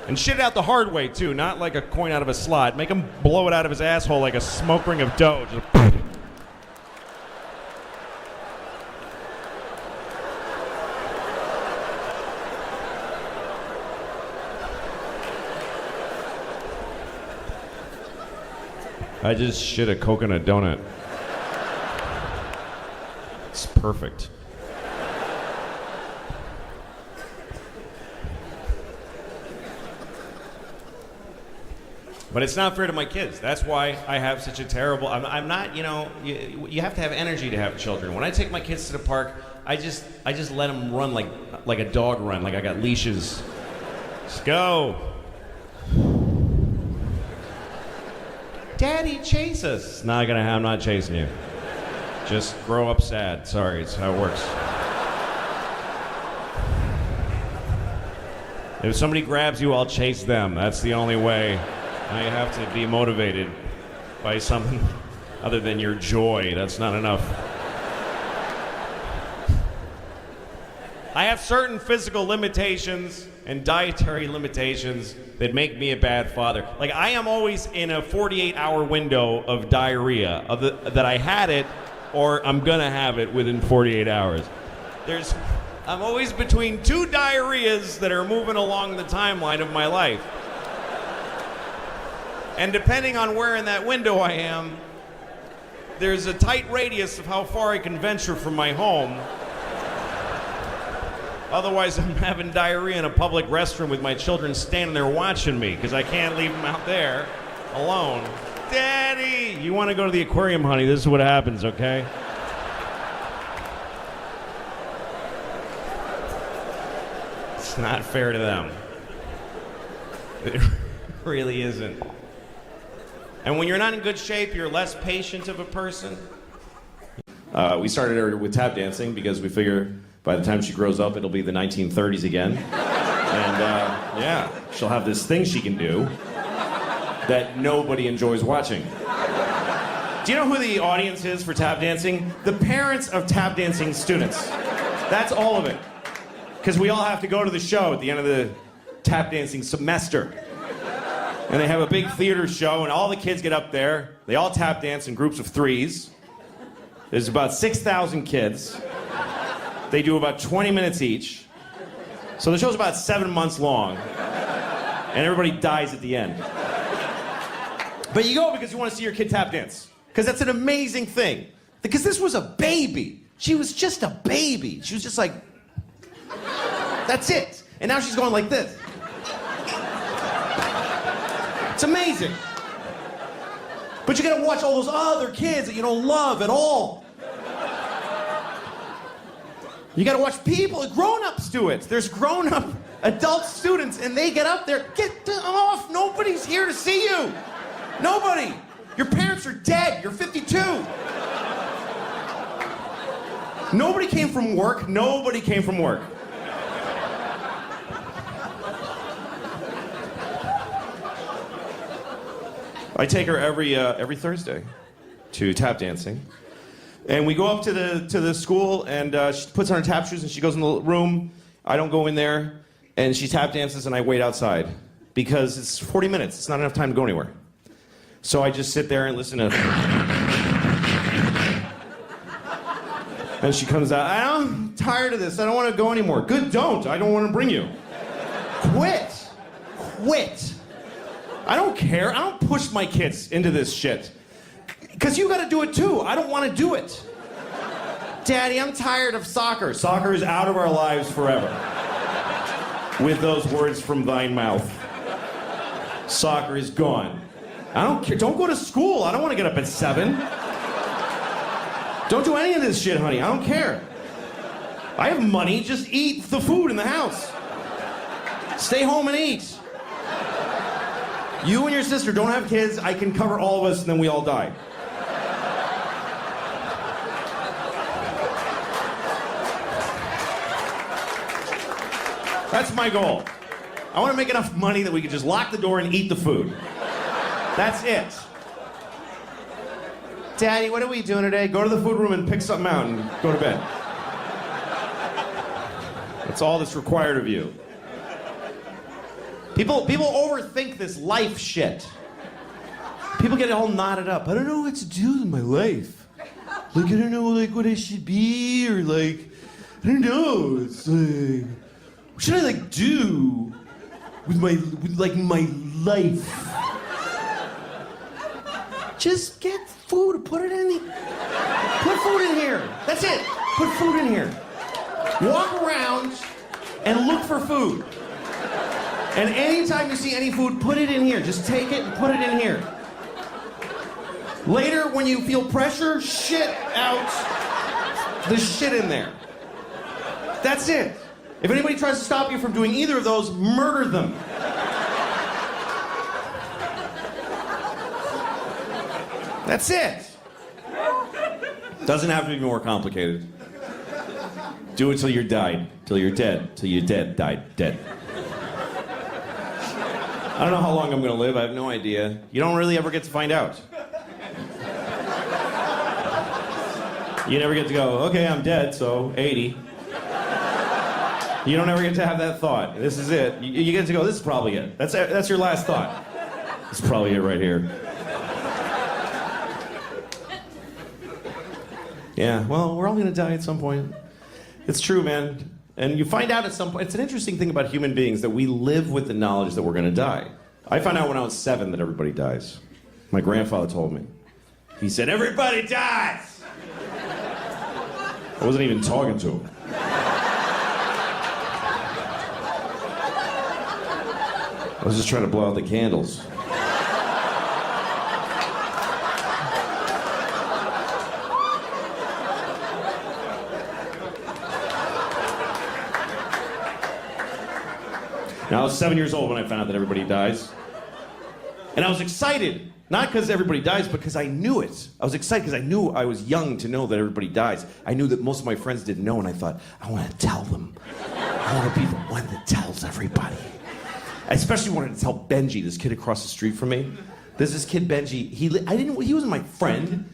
And shit it out the hard way, too, not like a coin out of a slot. Make him blow it out of his asshole like a smoke ring of dough. Just... I just shit a coconut donut. It's perfect. But it's not fair to my kids. That's why I have such a terrible... I'm not, you have to have energy to have children. When I take my kids to the park, I just let them run like a dog run, like I got leashes. Just go. Daddy, chase us. It's not gonna happen. I'm not chasing you. Just grow up sad. Sorry, it's how it works. If somebody grabs you, I'll chase them. That's the only way. Now you have to be motivated by something other than your joy. That's not enough. I have certain physical limitations and dietary limitations that make me a bad father. Like, I am always in a 48-hour window of diarrhea, that I had it or I'm gonna have it within 48 hours. I'm always between 2 diarrheas that are moving along the timeline of my life. And depending on where in that window I am, there's a tight radius of how far I can venture from my home. Otherwise, I'm having diarrhea in a public restroom with my children standing there watching me because I can't leave them out there alone. Daddy, you want to go to the aquarium, honey? This is what happens, okay? It's not fair to them. It really isn't. And when you're not in good shape, you're less patient of a person. We started her with tap dancing because we figure by the time she grows up, it'll be the 1930s again. And yeah, she'll have this thing she can do that nobody enjoys watching. Do you know who the audience is for tap dancing? The parents of tap dancing students. That's all of it. Because we all have to go to the show at the end of the tap dancing semester. And they have a big theater show, and all the kids get up there. They all tap dance in groups of 3s. There's about 6,000 kids. They do about 20 minutes each. So the show's about 7 months long. And everybody dies at the end. But you go because you want to see your kid tap dance. Because that's an amazing thing. Because this was a baby. She was just a baby. She was just like, that's it. And now she's going like this. It's amazing. But you gotta watch all those other kids that you don't love at all. You gotta watch people, grown-ups do it. There's grown-up adult students and they get up there, get off, nobody's here to see you. Nobody. Your parents are dead, you're 52. Nobody came from work, nobody came from work. I take her every Thursday to tap dancing. And we go up to the school, and she puts on her tap shoes, and she goes in the room. I don't go in there, and she tap dances, and I wait outside. Because it's 40 minutes. It's not enough time to go anywhere. So I just sit there and listen to... And she comes out, I'm tired of this. I don't want to go anymore. Good, don't. I don't want to bring you. Quit. Quit. I don't care. I don't push my kids into this shit. Because you got to do it too. I don't want to do it. Daddy, I'm tired of soccer. Soccer is out of our lives forever. With those words from thine mouth. Soccer is gone. I don't care. Don't go to school. I don't want to get up at 7. Don't do any of this shit, honey. I don't care. I have money. Just eat the food in the house. Stay home and eat. You and your sister don't have kids. I can cover all of us, and then we all die. That's my goal. I want to make enough money that we can just lock the door and eat the food. That's it. Daddy, what are we doing today? Go to the food room and pick something out and go to bed. That's all that's required of you. People overthink this life shit. People get all knotted up. I don't know what to do with my life. Like, I don't know, like, what I should be, or, like, I don't know. It's like, what should I, like, do with my life? Just get food, put it in. Put food in here. That's it. Put food in here. Walk around and look for food. And anytime you see any food, put it in here. Just take it and put it in here. Later, when you feel pressure, shit out the shit in there. That's it. If anybody tries to stop you from doing either of those, murder them. That's it. Doesn't have to be more complicated. Do it till you're died, till you're dead, till you're dead, died, dead. I don't know how long I'm gonna live, I have no idea. You don't really ever get to find out. You never get to go, okay, I'm dead, so 80. You don't ever get to have that thought. This is it. You get to go, this is probably it. That's your last thought. This is probably it right here. Yeah, well, we're all gonna die at some point. It's true, man. And you find out at some point, it's an interesting thing about human beings that we live with the knowledge that we're gonna die. I found out when I was 7 that everybody dies. My grandfather told me. He said, everybody dies! I wasn't even talking to him. I was just trying to blow out the candles. Now, I was 7 years old when I found out that everybody dies. And I was excited. Not because everybody dies, but because I knew it. I was excited because I knew I was young to know that everybody dies. I knew that most of my friends didn't know, and I thought, I want to tell them. I want to be the one that tells everybody. I especially wanted to tell Benji, this kid across the street from me. There's this kid, Benji. He wasn't my friend.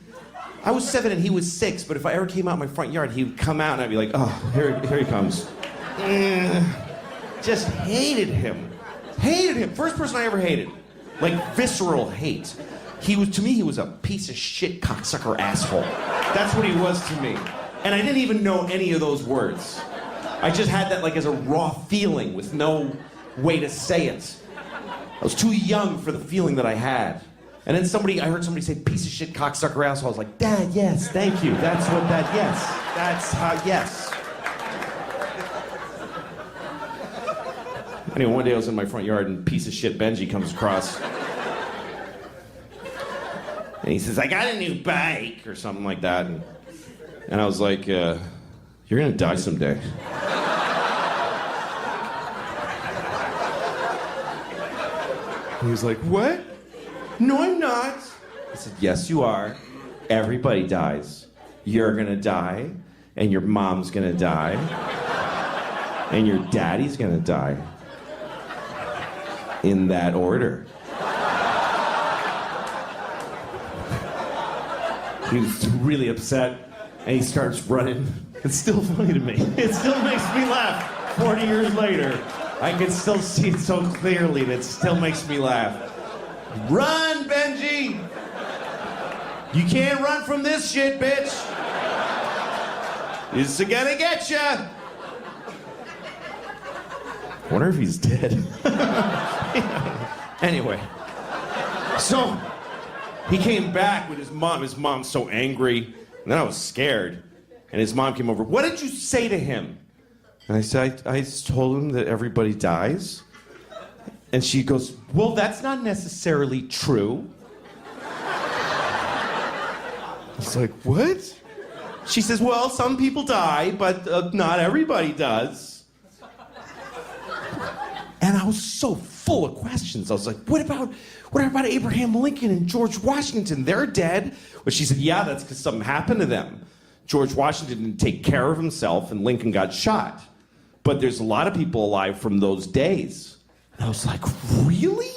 I was 7 and he was 6, but if I ever came out in my front yard, he would come out and I'd be like, oh, here he comes. Just hated him. Hated him. First person I ever hated. Like visceral hate. To me, he was a piece of shit cocksucker asshole. That's what he was to me. And I didn't even know any of those words. I just had that like as a raw feeling with no way to say it. I was too young for the feeling that I had. And then I heard somebody say piece of shit cocksucker asshole. I was like, Dad, yes, thank you. That's what that, yes. That's how, yes. Anyway, one day I was in my front yard and piece of shit Benji comes across. And he says, I got a new bike, or something like that. And I was like, you're gonna die someday. And he was like, what? No, I'm not. I said, yes, you are. Everybody dies. You're gonna die, and your mom's gonna die, and your daddy's gonna die. In that order. He was really upset, and he starts running. It's still funny to me. It still makes me laugh 40 years later. I can still see it so clearly, and it still makes me laugh. Run, Benji! You can't run from this shit, bitch! It's gonna get ya! I wonder if he's dead. Anyway, so he came back with his mom. His mom's so angry, and then I was scared. And his mom came over. What did you say to him? And I said, I told him that everybody dies. And she goes, well, that's not necessarily true. I was like, what? She says, well, some people die, but not everybody does. And I was so full of questions. I was like, what about Abraham Lincoln and George Washington? They're dead. But she said, yeah, that's because something happened to them. George Washington didn't take care of himself, and Lincoln got shot. But there's a lot of people alive from those days. And I was like, really?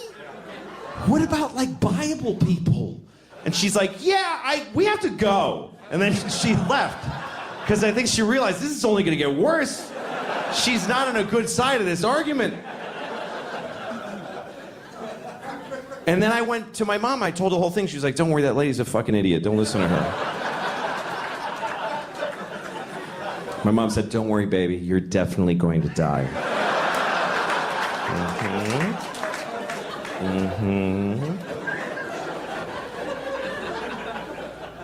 What about, like, Bible people? And she's like, yeah, we have to go. And then she left. Because I think she realized this is only going to get worse. She's not on a good side of this argument. And then I went to my mom. I told the whole thing. She was like, don't worry, that lady's a fucking idiot. Don't listen to her. My mom said, don't worry, baby. You're definitely going to die.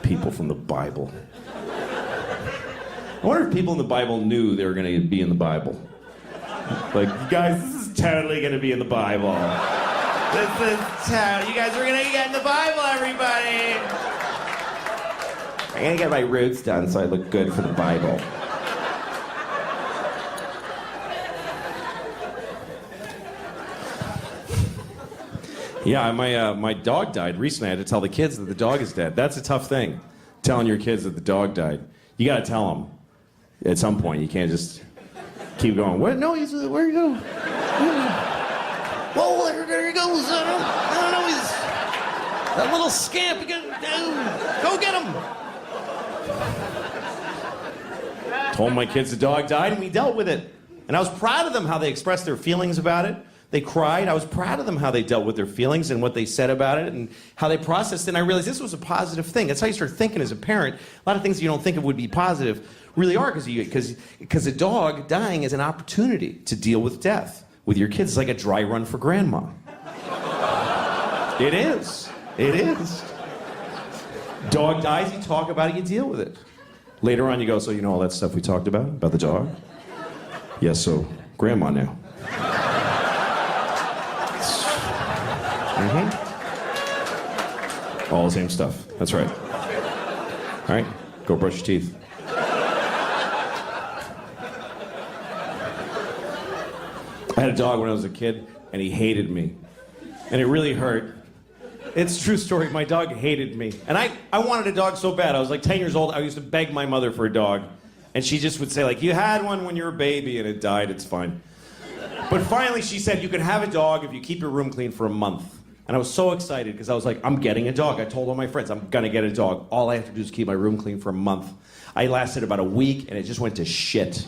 People from the Bible. I wonder if people in the Bible knew they were going to be in the Bible. Like, guys, this is totally going to be in the Bible. You guys are going to get in the Bible, everybody. I'm going to get my roots done so I look good for the Bible. Yeah, my dog died recently. I had to tell the kids that the dog is dead. That's a tough thing, telling your kids that the dog died. You got to tell them at some point. You can't just keep going. What? No, where you go? Well, there he goes. I don't know. He's that little scamp. Go get him. Told my kids the dog died, and we dealt with it. And I was proud of them how they expressed their feelings about it. They cried. I was proud of them how they dealt with their feelings and what they said about it and how they processed it. And I realized this was a positive thing. That's how you start thinking as a parent. A lot of things you don't think of would be positive really are because a dog dying is an opportunity to deal with death with your kids. It's like a dry run for grandma. It is. It is. Dog dies, you talk about it, you deal with it. Later on you go, so you know all that stuff we talked about the dog? Yes, so grandma now. All the same stuff. That's right. All right, go brush your teeth. I had a dog when I was a kid, and he hated me. And it really hurt. It's a true story. My dog hated me. And I wanted a dog so bad. I was like 10 years old. I used to beg my mother for a dog. And she just would say, like, you had one when you were a baby, and it died. It's fine. But finally, she said, you can have a dog if you keep your room clean for a month. And I was so excited because I was like, I'm getting a dog. I told all my friends, I'm gonna get a dog. All I have to do is keep my room clean for a month. I lasted about a week and it just went to shit.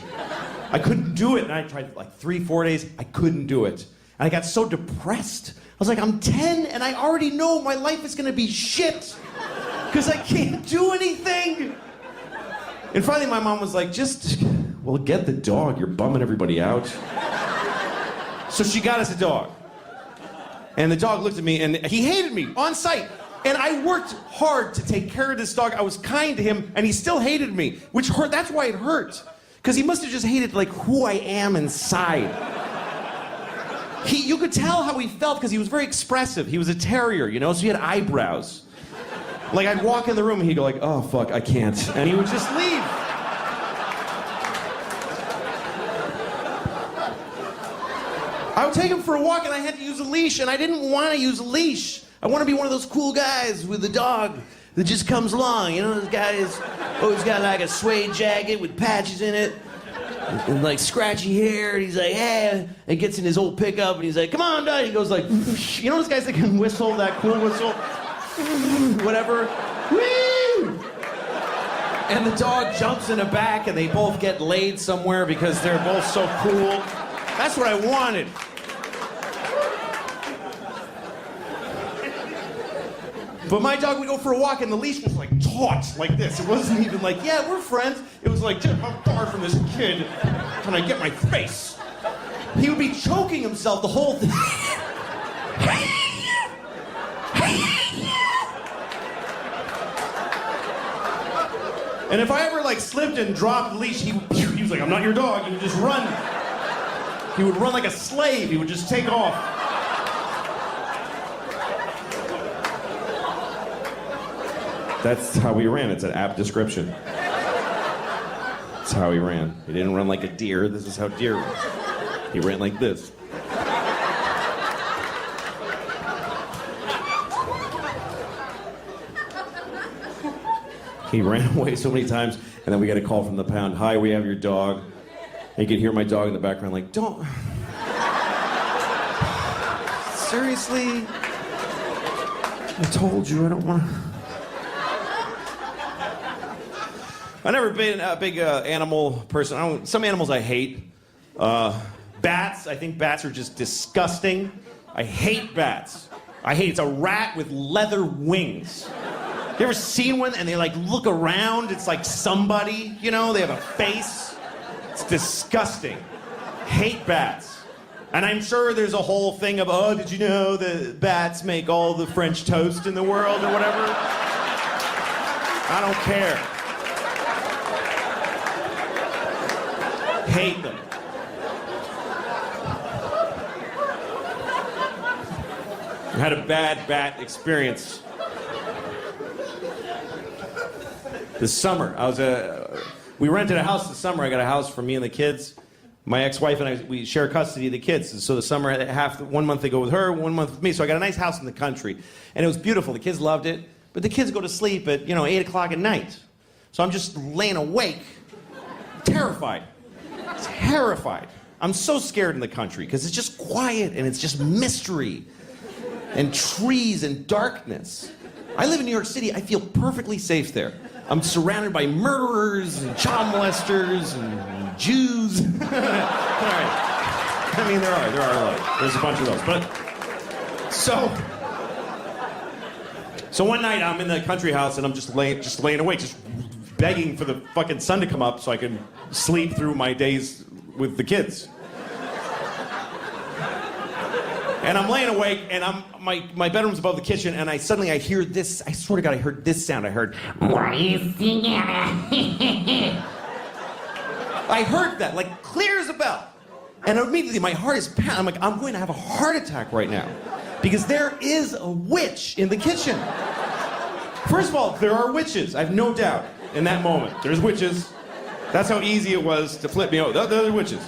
I couldn't do it. And I tried like 3-4 days. I couldn't do it. And I got so depressed. I was like, I'm 10 and I already know my life is gonna be shit because I can't do anything. And finally my mom was like, well, get the dog. You're bumming everybody out. So she got us a dog. And the dog looked at me, and he hated me on sight. And I worked hard to take care of this dog. I was kind to him, and he still hated me, which hurt. That's why it hurt. Because he must have just hated, like, who I am inside. You could tell how he felt, because he was very expressive. He was a terrier, you know, so he had eyebrows. Like, I'd walk in the room, and he'd go like, oh, fuck, I can't. And he would just leave. I would take him for a walk and I had to use a leash and I didn't want to use a leash. I want to be one of those cool guys with a dog that just comes along. You know, those guys always got like a suede jacket with patches in it and like scratchy hair. And he's like, hey, and gets in his old pickup and he's like, come on, dog. He goes like, you know those guys that can whistle, that cool whistle? Whatever. Woo! And the dog jumps in the back and they both get laid somewhere because they're both so cool. That's what I wanted. But my dog would go for a walk and the leash was like taut, like this. It wasn't even like, yeah, we're friends. It was like, how far from this kid can I get my face? He would be choking himself the whole thing. And if I ever like slipped and dropped the leash, he was like, I'm not your dog. He would just run. He would run like a slave. He would just take off. That's how he ran. It's an apt description. That's how he ran. He didn't run like a deer. This is how deer ran. He ran like this. He ran away so many times, and then we got a call from the pound. Hi, we have your dog. And you could hear my dog in the background like, don't. Seriously? I told you I don't want to. I've never been a big animal person. Some animals I hate. Bats. I think bats are just disgusting. I hate bats. It's a rat with leather wings. You ever seen one and they like look around? It's like somebody, you know, they have a face. It's disgusting. Hate bats. And I'm sure there's a whole thing of, oh, did you know that bats make all the French toast in the world or whatever? I don't care. Hate them. I had a bad bat experience. This summer, we rented a house this summer. I got a house for me and the kids. My ex-wife and I, we share custody of the kids. And so the summer, 1 month they go with her, 1 month with me. So I got a nice house in the country. And it was beautiful. The kids loved it. But the kids go to sleep at, 8 o'clock at night. So I'm just laying awake, terrified. I'm so scared in the country because it's just quiet and it's just mystery and trees and darkness. I live in New York City. I feel perfectly safe there. I'm surrounded by murderers and child molesters and Jews. All right. I mean, there are a lot. There's a bunch of those. But so one night I'm in the country house and I'm just laying awake, just begging for the fucking sun to come up so I can sleep through my days with the kids. And I'm laying awake, and my bedroom's above the kitchen, and I hear this. I swear to God, I heard this sound. I heard, "What are you singing?" I heard that, like clear as a bell. And immediately my heart is pounding. I'm like, I'm going to have a heart attack right now. Because there is a witch in the kitchen. First of all, there are witches. I have no doubt in that moment. There's witches. That's how easy it was to flip me over. There are witches.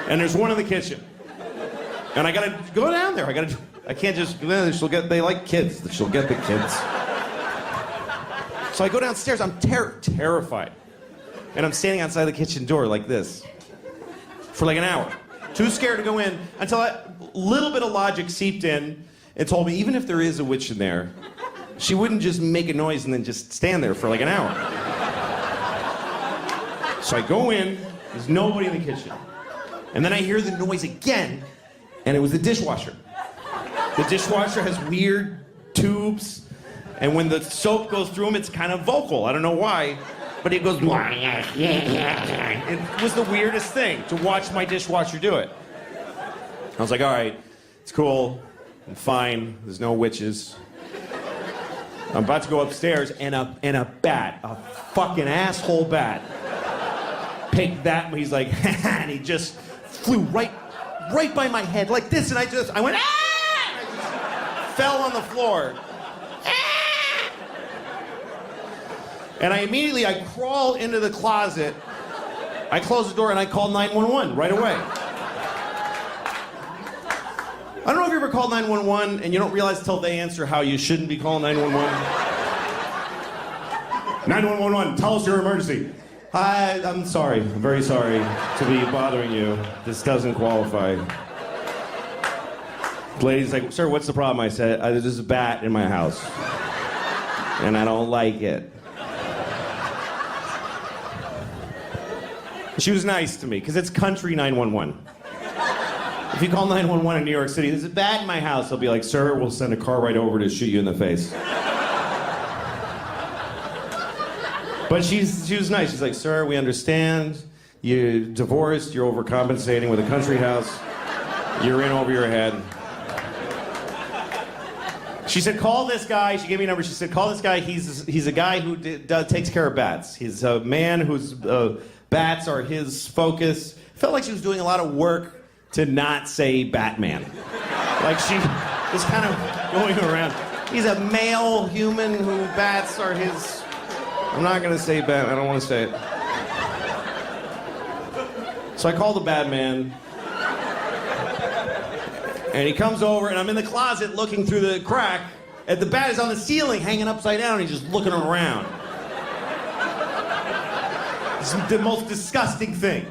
And there's one in the kitchen. And I gotta go down there. I can't just, they like kids. She'll get the kids. So I go downstairs. I'm terrified. And I'm standing outside the kitchen door like this for like an hour. Too scared to go in until a little bit of logic seeped in and told me even if there is a witch in there, she wouldn't just make a noise and then just stand there for like an hour. So I go in, there's nobody in the kitchen. And then I hear the noise again, and it was the dishwasher. The dishwasher has weird tubes, and when the soap goes through them, it's kind of vocal. I don't know why, but it goes. It was the weirdest thing to watch my dishwasher do it. I was like, all right, it's cool, I'm fine, there's no witches. I'm about to go upstairs, and a bat, a fucking asshole bat, picked that, he's like, and he just flew right by my head like this, and I went, ah! I just fell on the floor. Ah! And I immediately crawl into the closet, I close the door, and I call 911 right away. I don't know if you ever called 911 and you don't realize till they answer how you shouldn't be calling 911. 911, tell us your emergency. Hi, I'm sorry. I'm very sorry to be bothering you. This doesn't qualify. The lady's like, sir, what's the problem? I said, there's a bat in my house. And I don't like it. She was nice to me, because it's country 911. If you call 911 in New York City, there's a bat in my house, they'll be like, sir, we'll send a car right over to shoot you in the face. But she was nice. She's like, sir, we understand. You're divorced, you're overcompensating with a country house. You're in over your head. She said, call this guy. She gave me a number. She said, call this guy. He's a guy who takes care of bats. He's a man whose bats are his focus. Felt like she was doing a lot of work to not say Batman. Like she was kind of going around. He's a male human who bats are his... I'm not going to say Batman. I don't want to say it. So I call the Batman. And he comes over, and I'm in the closet looking through the crack, and the bat is on the ceiling hanging upside down, and he's just looking around. It's the most disgusting thing.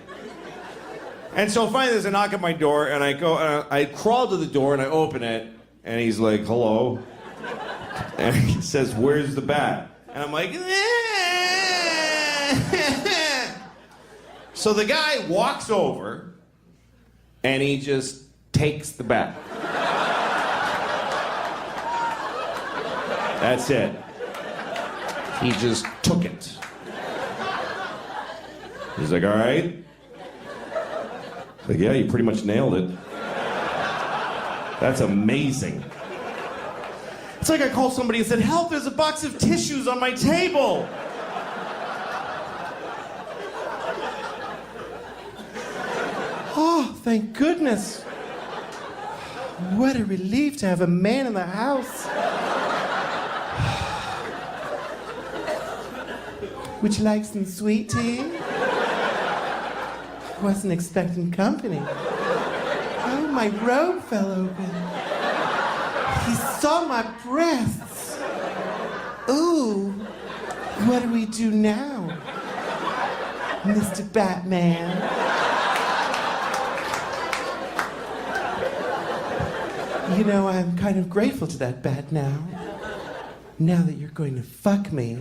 And so finally there's a knock at my door, and I go, I crawl to the door, and I open it, and he's like, hello. And he says, where's the bat? And I'm like, So the guy walks over, and he just takes the bat. That's it. He just took it. He's like, all right. Like, yeah, you pretty much nailed it. That's amazing. It's like I called somebody and said, help, there's a box of tissues on my table. Oh, thank goodness. What a relief to have a man in the house. Would you like some sweet tea? Wasn't expecting company. Oh, my robe fell open. He saw my breasts. Ooh, what do we do now, Mr. Batman? You know, I'm kind of grateful to that bat now. Now that you're going to fuck me.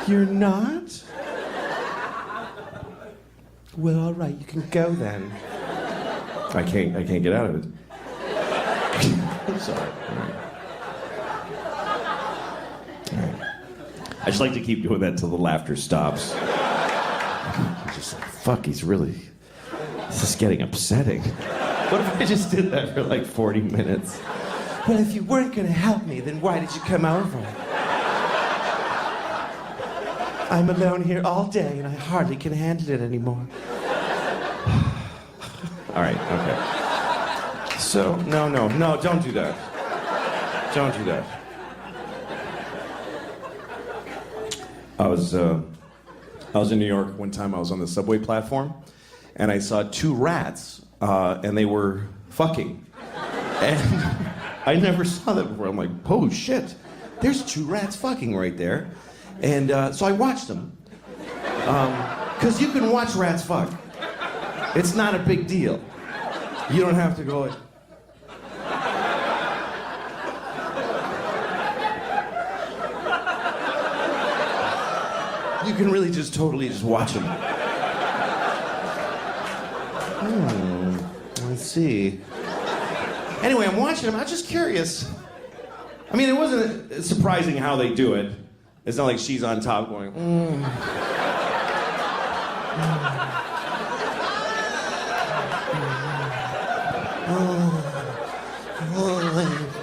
You're not? Well, all right, you can go then. I can't get out of it. I'm sorry. All right. I just like to keep doing that till the laughter stops. Just like, fuck, this is getting upsetting. What if I just did that for like 40 minutes? Well, if you weren't gonna help me, then why did you come over? I'm alone here all day and I hardly can handle it anymore. All right, okay. So, no, don't do that. Don't do that. I was in New York one time. I was on the subway platform, and I saw two rats, and they were fucking. And I never saw that before. I'm like, oh shit, there's two rats fucking right there. And so I watched them. Because you can watch rats fuck. It's not a big deal. You don't have to go like... You can really just totally just watch them. Let's see. Anyway, I'm watching them. I'm just curious. I mean, it wasn't surprising how they do it. It's not like she's on top going,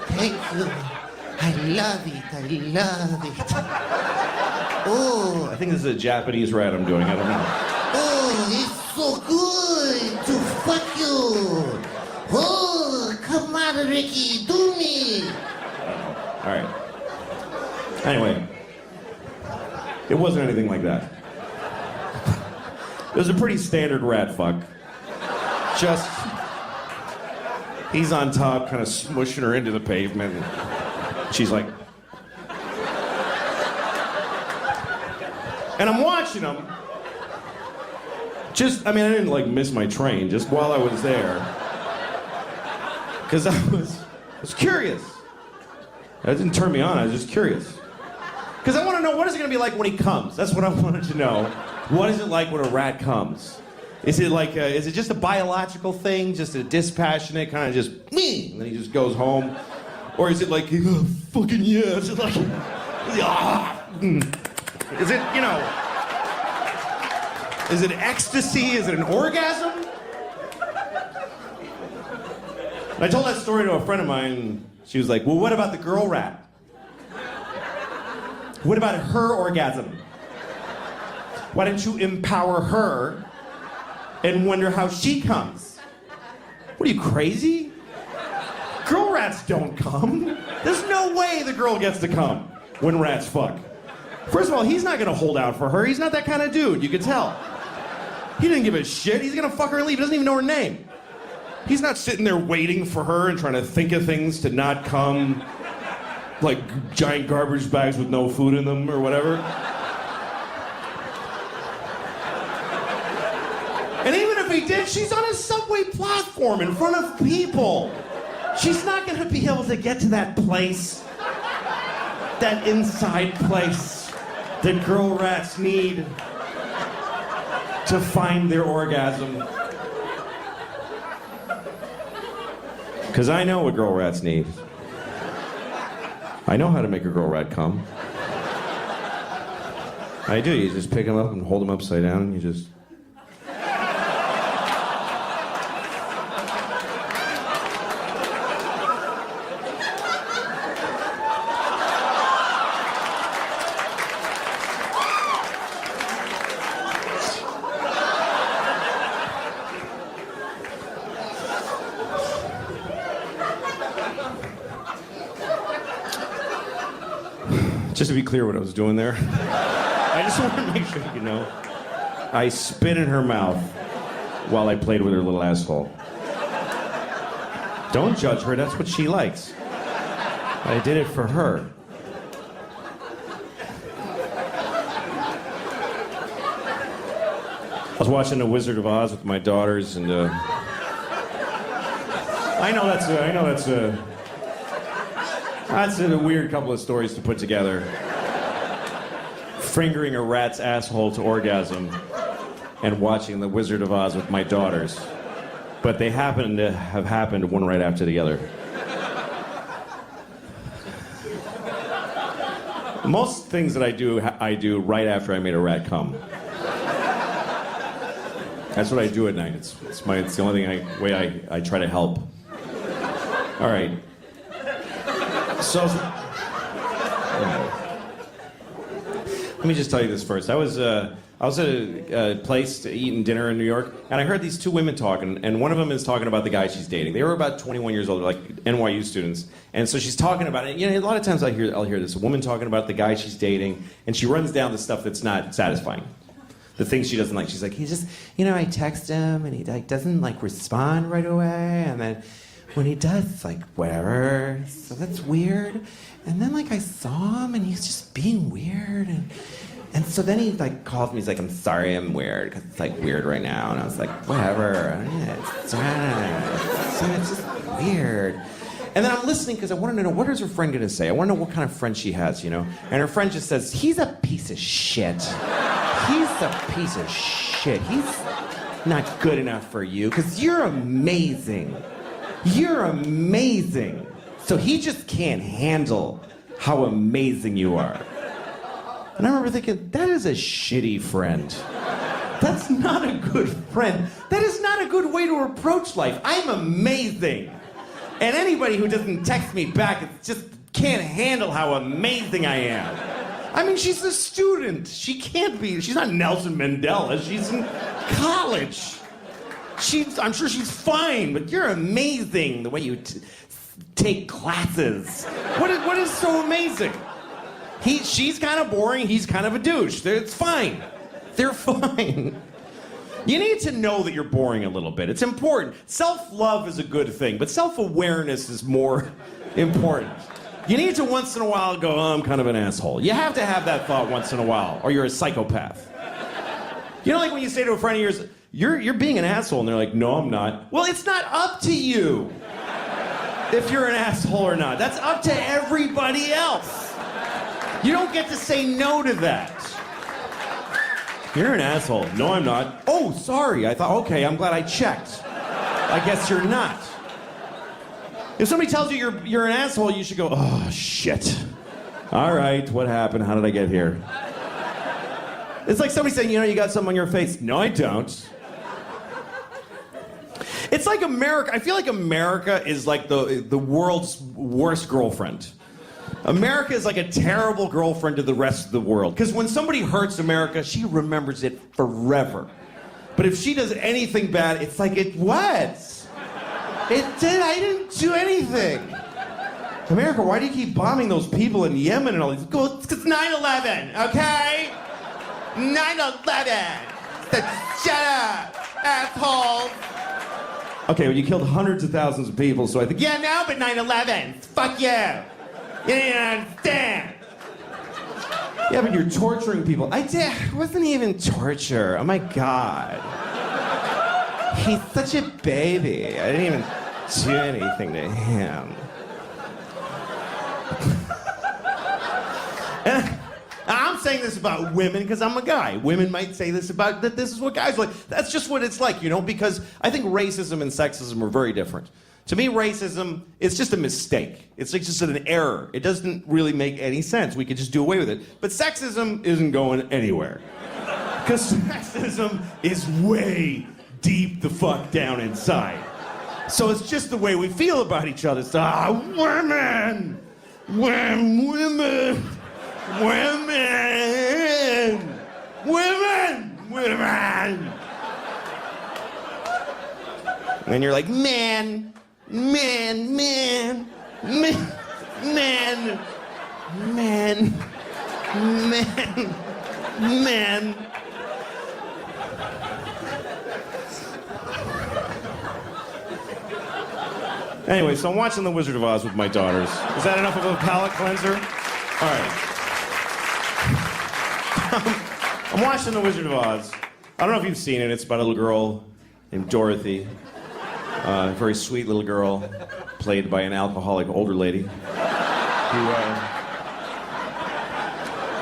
thank you. I love it. Oh, I think this is a Japanese rat I'm doing. I don't know. Oh, it's so good to fuck you. Oh, come on, Ricky, do me. All right. Anyway, it wasn't anything like that. It was a pretty standard rat fuck. Just, he's on top, kind of smushing her into the pavement. She's like... And I'm watching him. I didn't like miss my train, just while I was there. Because I was curious. That didn't turn me on, I was just curious. Because I want to know, what is it going to be like when he comes? That's what I wanted to know. What is it like when a rat comes? Is it just a biological thing, just a dispassionate kind of just me, and then he just goes home? Or is it like, oh, fucking yeah, is it like, is it, you know, is it ecstasy? Is it an orgasm? And I told that story to a friend of mine, and she was like, well, what about the girl rat? What about her orgasm? Why don't you empower her and wonder how she comes? What are you, crazy? Girl rats don't come. There's no way the girl gets to come when rats fuck. First of all, he's not gonna hold out for her. He's not that kind of dude, you can tell. He didn't give a shit. He's gonna fuck her and leave. He doesn't even know her name. He's not sitting there waiting for her and trying to think of things to not come, like giant garbage bags with no food in them or whatever. And even if he did, she's on a subway platform in front of people. She's not gonna be able to get to that place, that inside place that girl rats need to find their orgasm. Because I know what girl rats need. I know how to make a girl rat come. I do. You just pick them up and hold them upside down and you just... Just to be clear what I was doing there, I just want to make sure you know, I spit in her mouth while I played with her little asshole. Don't judge her, that's what she likes. I did it for her. I was watching The Wizard of Oz with my daughters, and I know that's a weird couple of stories to put together. Fingering a rat's asshole to orgasm and watching The Wizard of Oz with my daughters. But they happen to have happened one right after the other. Most things that I do right after I made a rat come. That's what I do at night. It's the only way I try to help. All right. So, let me just tell you this first. I was at a place eating dinner in New York, and I heard these two women talking, and one of them is talking about the guy she's dating. They were about 21 years old, like NYU students, and so she's talking about it. You know, a lot of times I'll hear this, a woman talking about the guy she's dating, and she runs down the stuff that's not satisfying. The things she doesn't like. She's like, he just, you know, I text him, and he like doesn't like respond right away, and then when he does, it's like, whatever, so that's weird. And then, like, I saw him, and he's just being weird, and so then he, like, calls me, he's like, I'm sorry I'm weird, because it's, like, weird right now. And I was like, whatever, it's just weird. And then I'm listening, because I want to know, what is her friend going to say? I want to know what kind of friend she has, you know? And her friend just says, he's a piece of shit. He's a piece of shit. He's not good enough for you, because you're amazing. You're amazing. So he just can't handle how amazing you are. And I remember thinking, that is a shitty friend. That's not a good friend. That is not a good way to approach life. I'm amazing. And anybody who doesn't text me back just can't handle how amazing I am. I mean, she's a student. She's not Nelson Mandela. She's in college. I'm sure she's fine, but you're amazing the way you take classes. What is so amazing? She's kind of boring, he's kind of a douche. It's fine. They're fine. You need to know that you're boring a little bit. It's important. Self-love is a good thing, but self-awareness is more important. You need to once in a while go, oh, I'm kind of an asshole. You have to have that thought once in a while, or you're a psychopath. You know, like when you say to a friend of yours, you're being an asshole, and they're like, no, I'm not. Well, it's not up to you. if you're an asshole or not. That's up to everybody else. You don't get to say no to that. You're an asshole. No, I'm not. Oh, sorry. I thought, okay, I'm glad I checked. I guess you're not. If somebody tells you you're an asshole, you should go, oh, shit. All right, what happened? How did I get here? It's like somebody saying, you got something on your face. No, I don't. It's like America. I feel like America is like the world's worst girlfriend. America is like a terrible girlfriend to the rest of the world. Because when somebody hurts America, she remembers it forever. But if she does anything bad, it's like, what? I didn't do anything. America, why do you keep bombing those people in Yemen and all these? It's 9/11, okay? 9/11. Shut up, asshole. Okay, well, you killed hundreds of thousands of people, so I think, yeah, no, but 9/11. Fuck you. You didn't understand. Yeah, but you're torturing people. It wasn't even torture. Oh my God. He's such a baby. I didn't even do anything to him. And I'm saying this about women because I'm a guy. Women might say this about that. This is what guys like. That's just what it's like, because I think racism and sexism are very different. To me, racism is just a mistake. It's like just an error. It doesn't really make any sense. We could just do away with it. But sexism isn't going anywhere. Because sexism is way deep the fuck down inside. So it's just the way we feel about each other. It's, women! Women! Women! Women! Women! And you're like, man! Man, man, man, man, man, man, man. Anyway, so I'm watching The Wizard of Oz with my daughters. Is that enough of a palate cleanser? All right. I'm watching The Wizard of Oz. I don't know if you've seen it. It's about a little girl named Dorothy. A very sweet little girl, played by an alcoholic older lady, who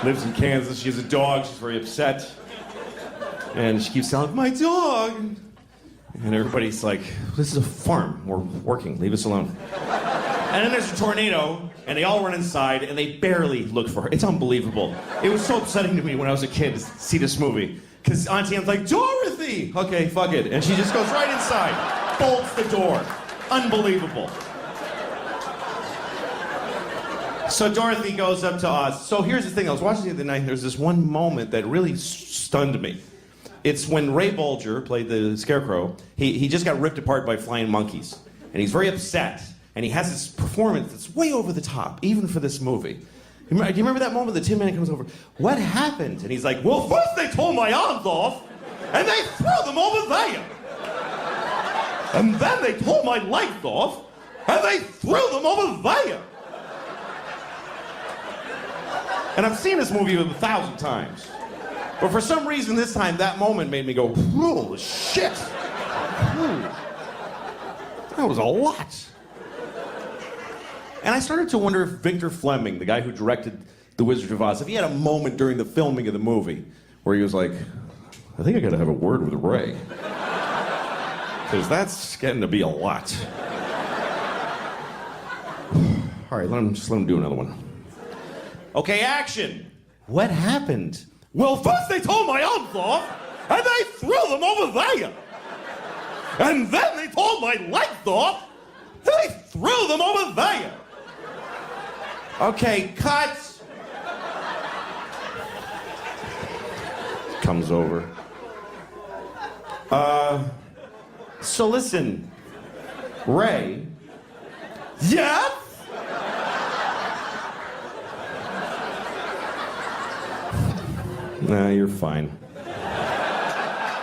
lives in Kansas. She has a dog. She's very upset. And she keeps telling, my dog. And everybody's like, this is a farm. We're working. Leave us alone. And then there's a tornado, and they all run inside, and they barely look for her. It's unbelievable. It was so upsetting to me when I was a kid to see this movie. Because Auntie Anne's like, Dorothy! Okay, fuck it. And she just goes right inside. Bolts the door. Unbelievable. So Dorothy goes up to Oz. So here's the thing. I was watching the other night, and there's this one moment that really stunned me. It's when Ray Bolger played the Scarecrow. He just got ripped apart by flying monkeys. And he's very upset. And he has this performance that's way over the top, even for this movie. Do you remember that moment the Tin Man comes over? What happened? And he's like, well, first they tore my arms off, and they threw them over there. And then they tore my legs off, and they threw them over there. And I've seen this movie 1,000 times. But for some reason this time, that moment made me go, holy shit. That was a lot. And I started to wonder if Victor Fleming, the guy who directed The Wizard of Oz, if he had a moment during the filming of the movie where he was like, I think I gotta have a word with Ray. Because that's getting to be a lot. All right, let him do another one. Okay, action. What happened? Well, first they tore my arms off, and they threw them over there. And then they tore my legs off, and they threw them over there. Okay, cut. Comes over. So listen, Ray. Yes? Nah, you're fine.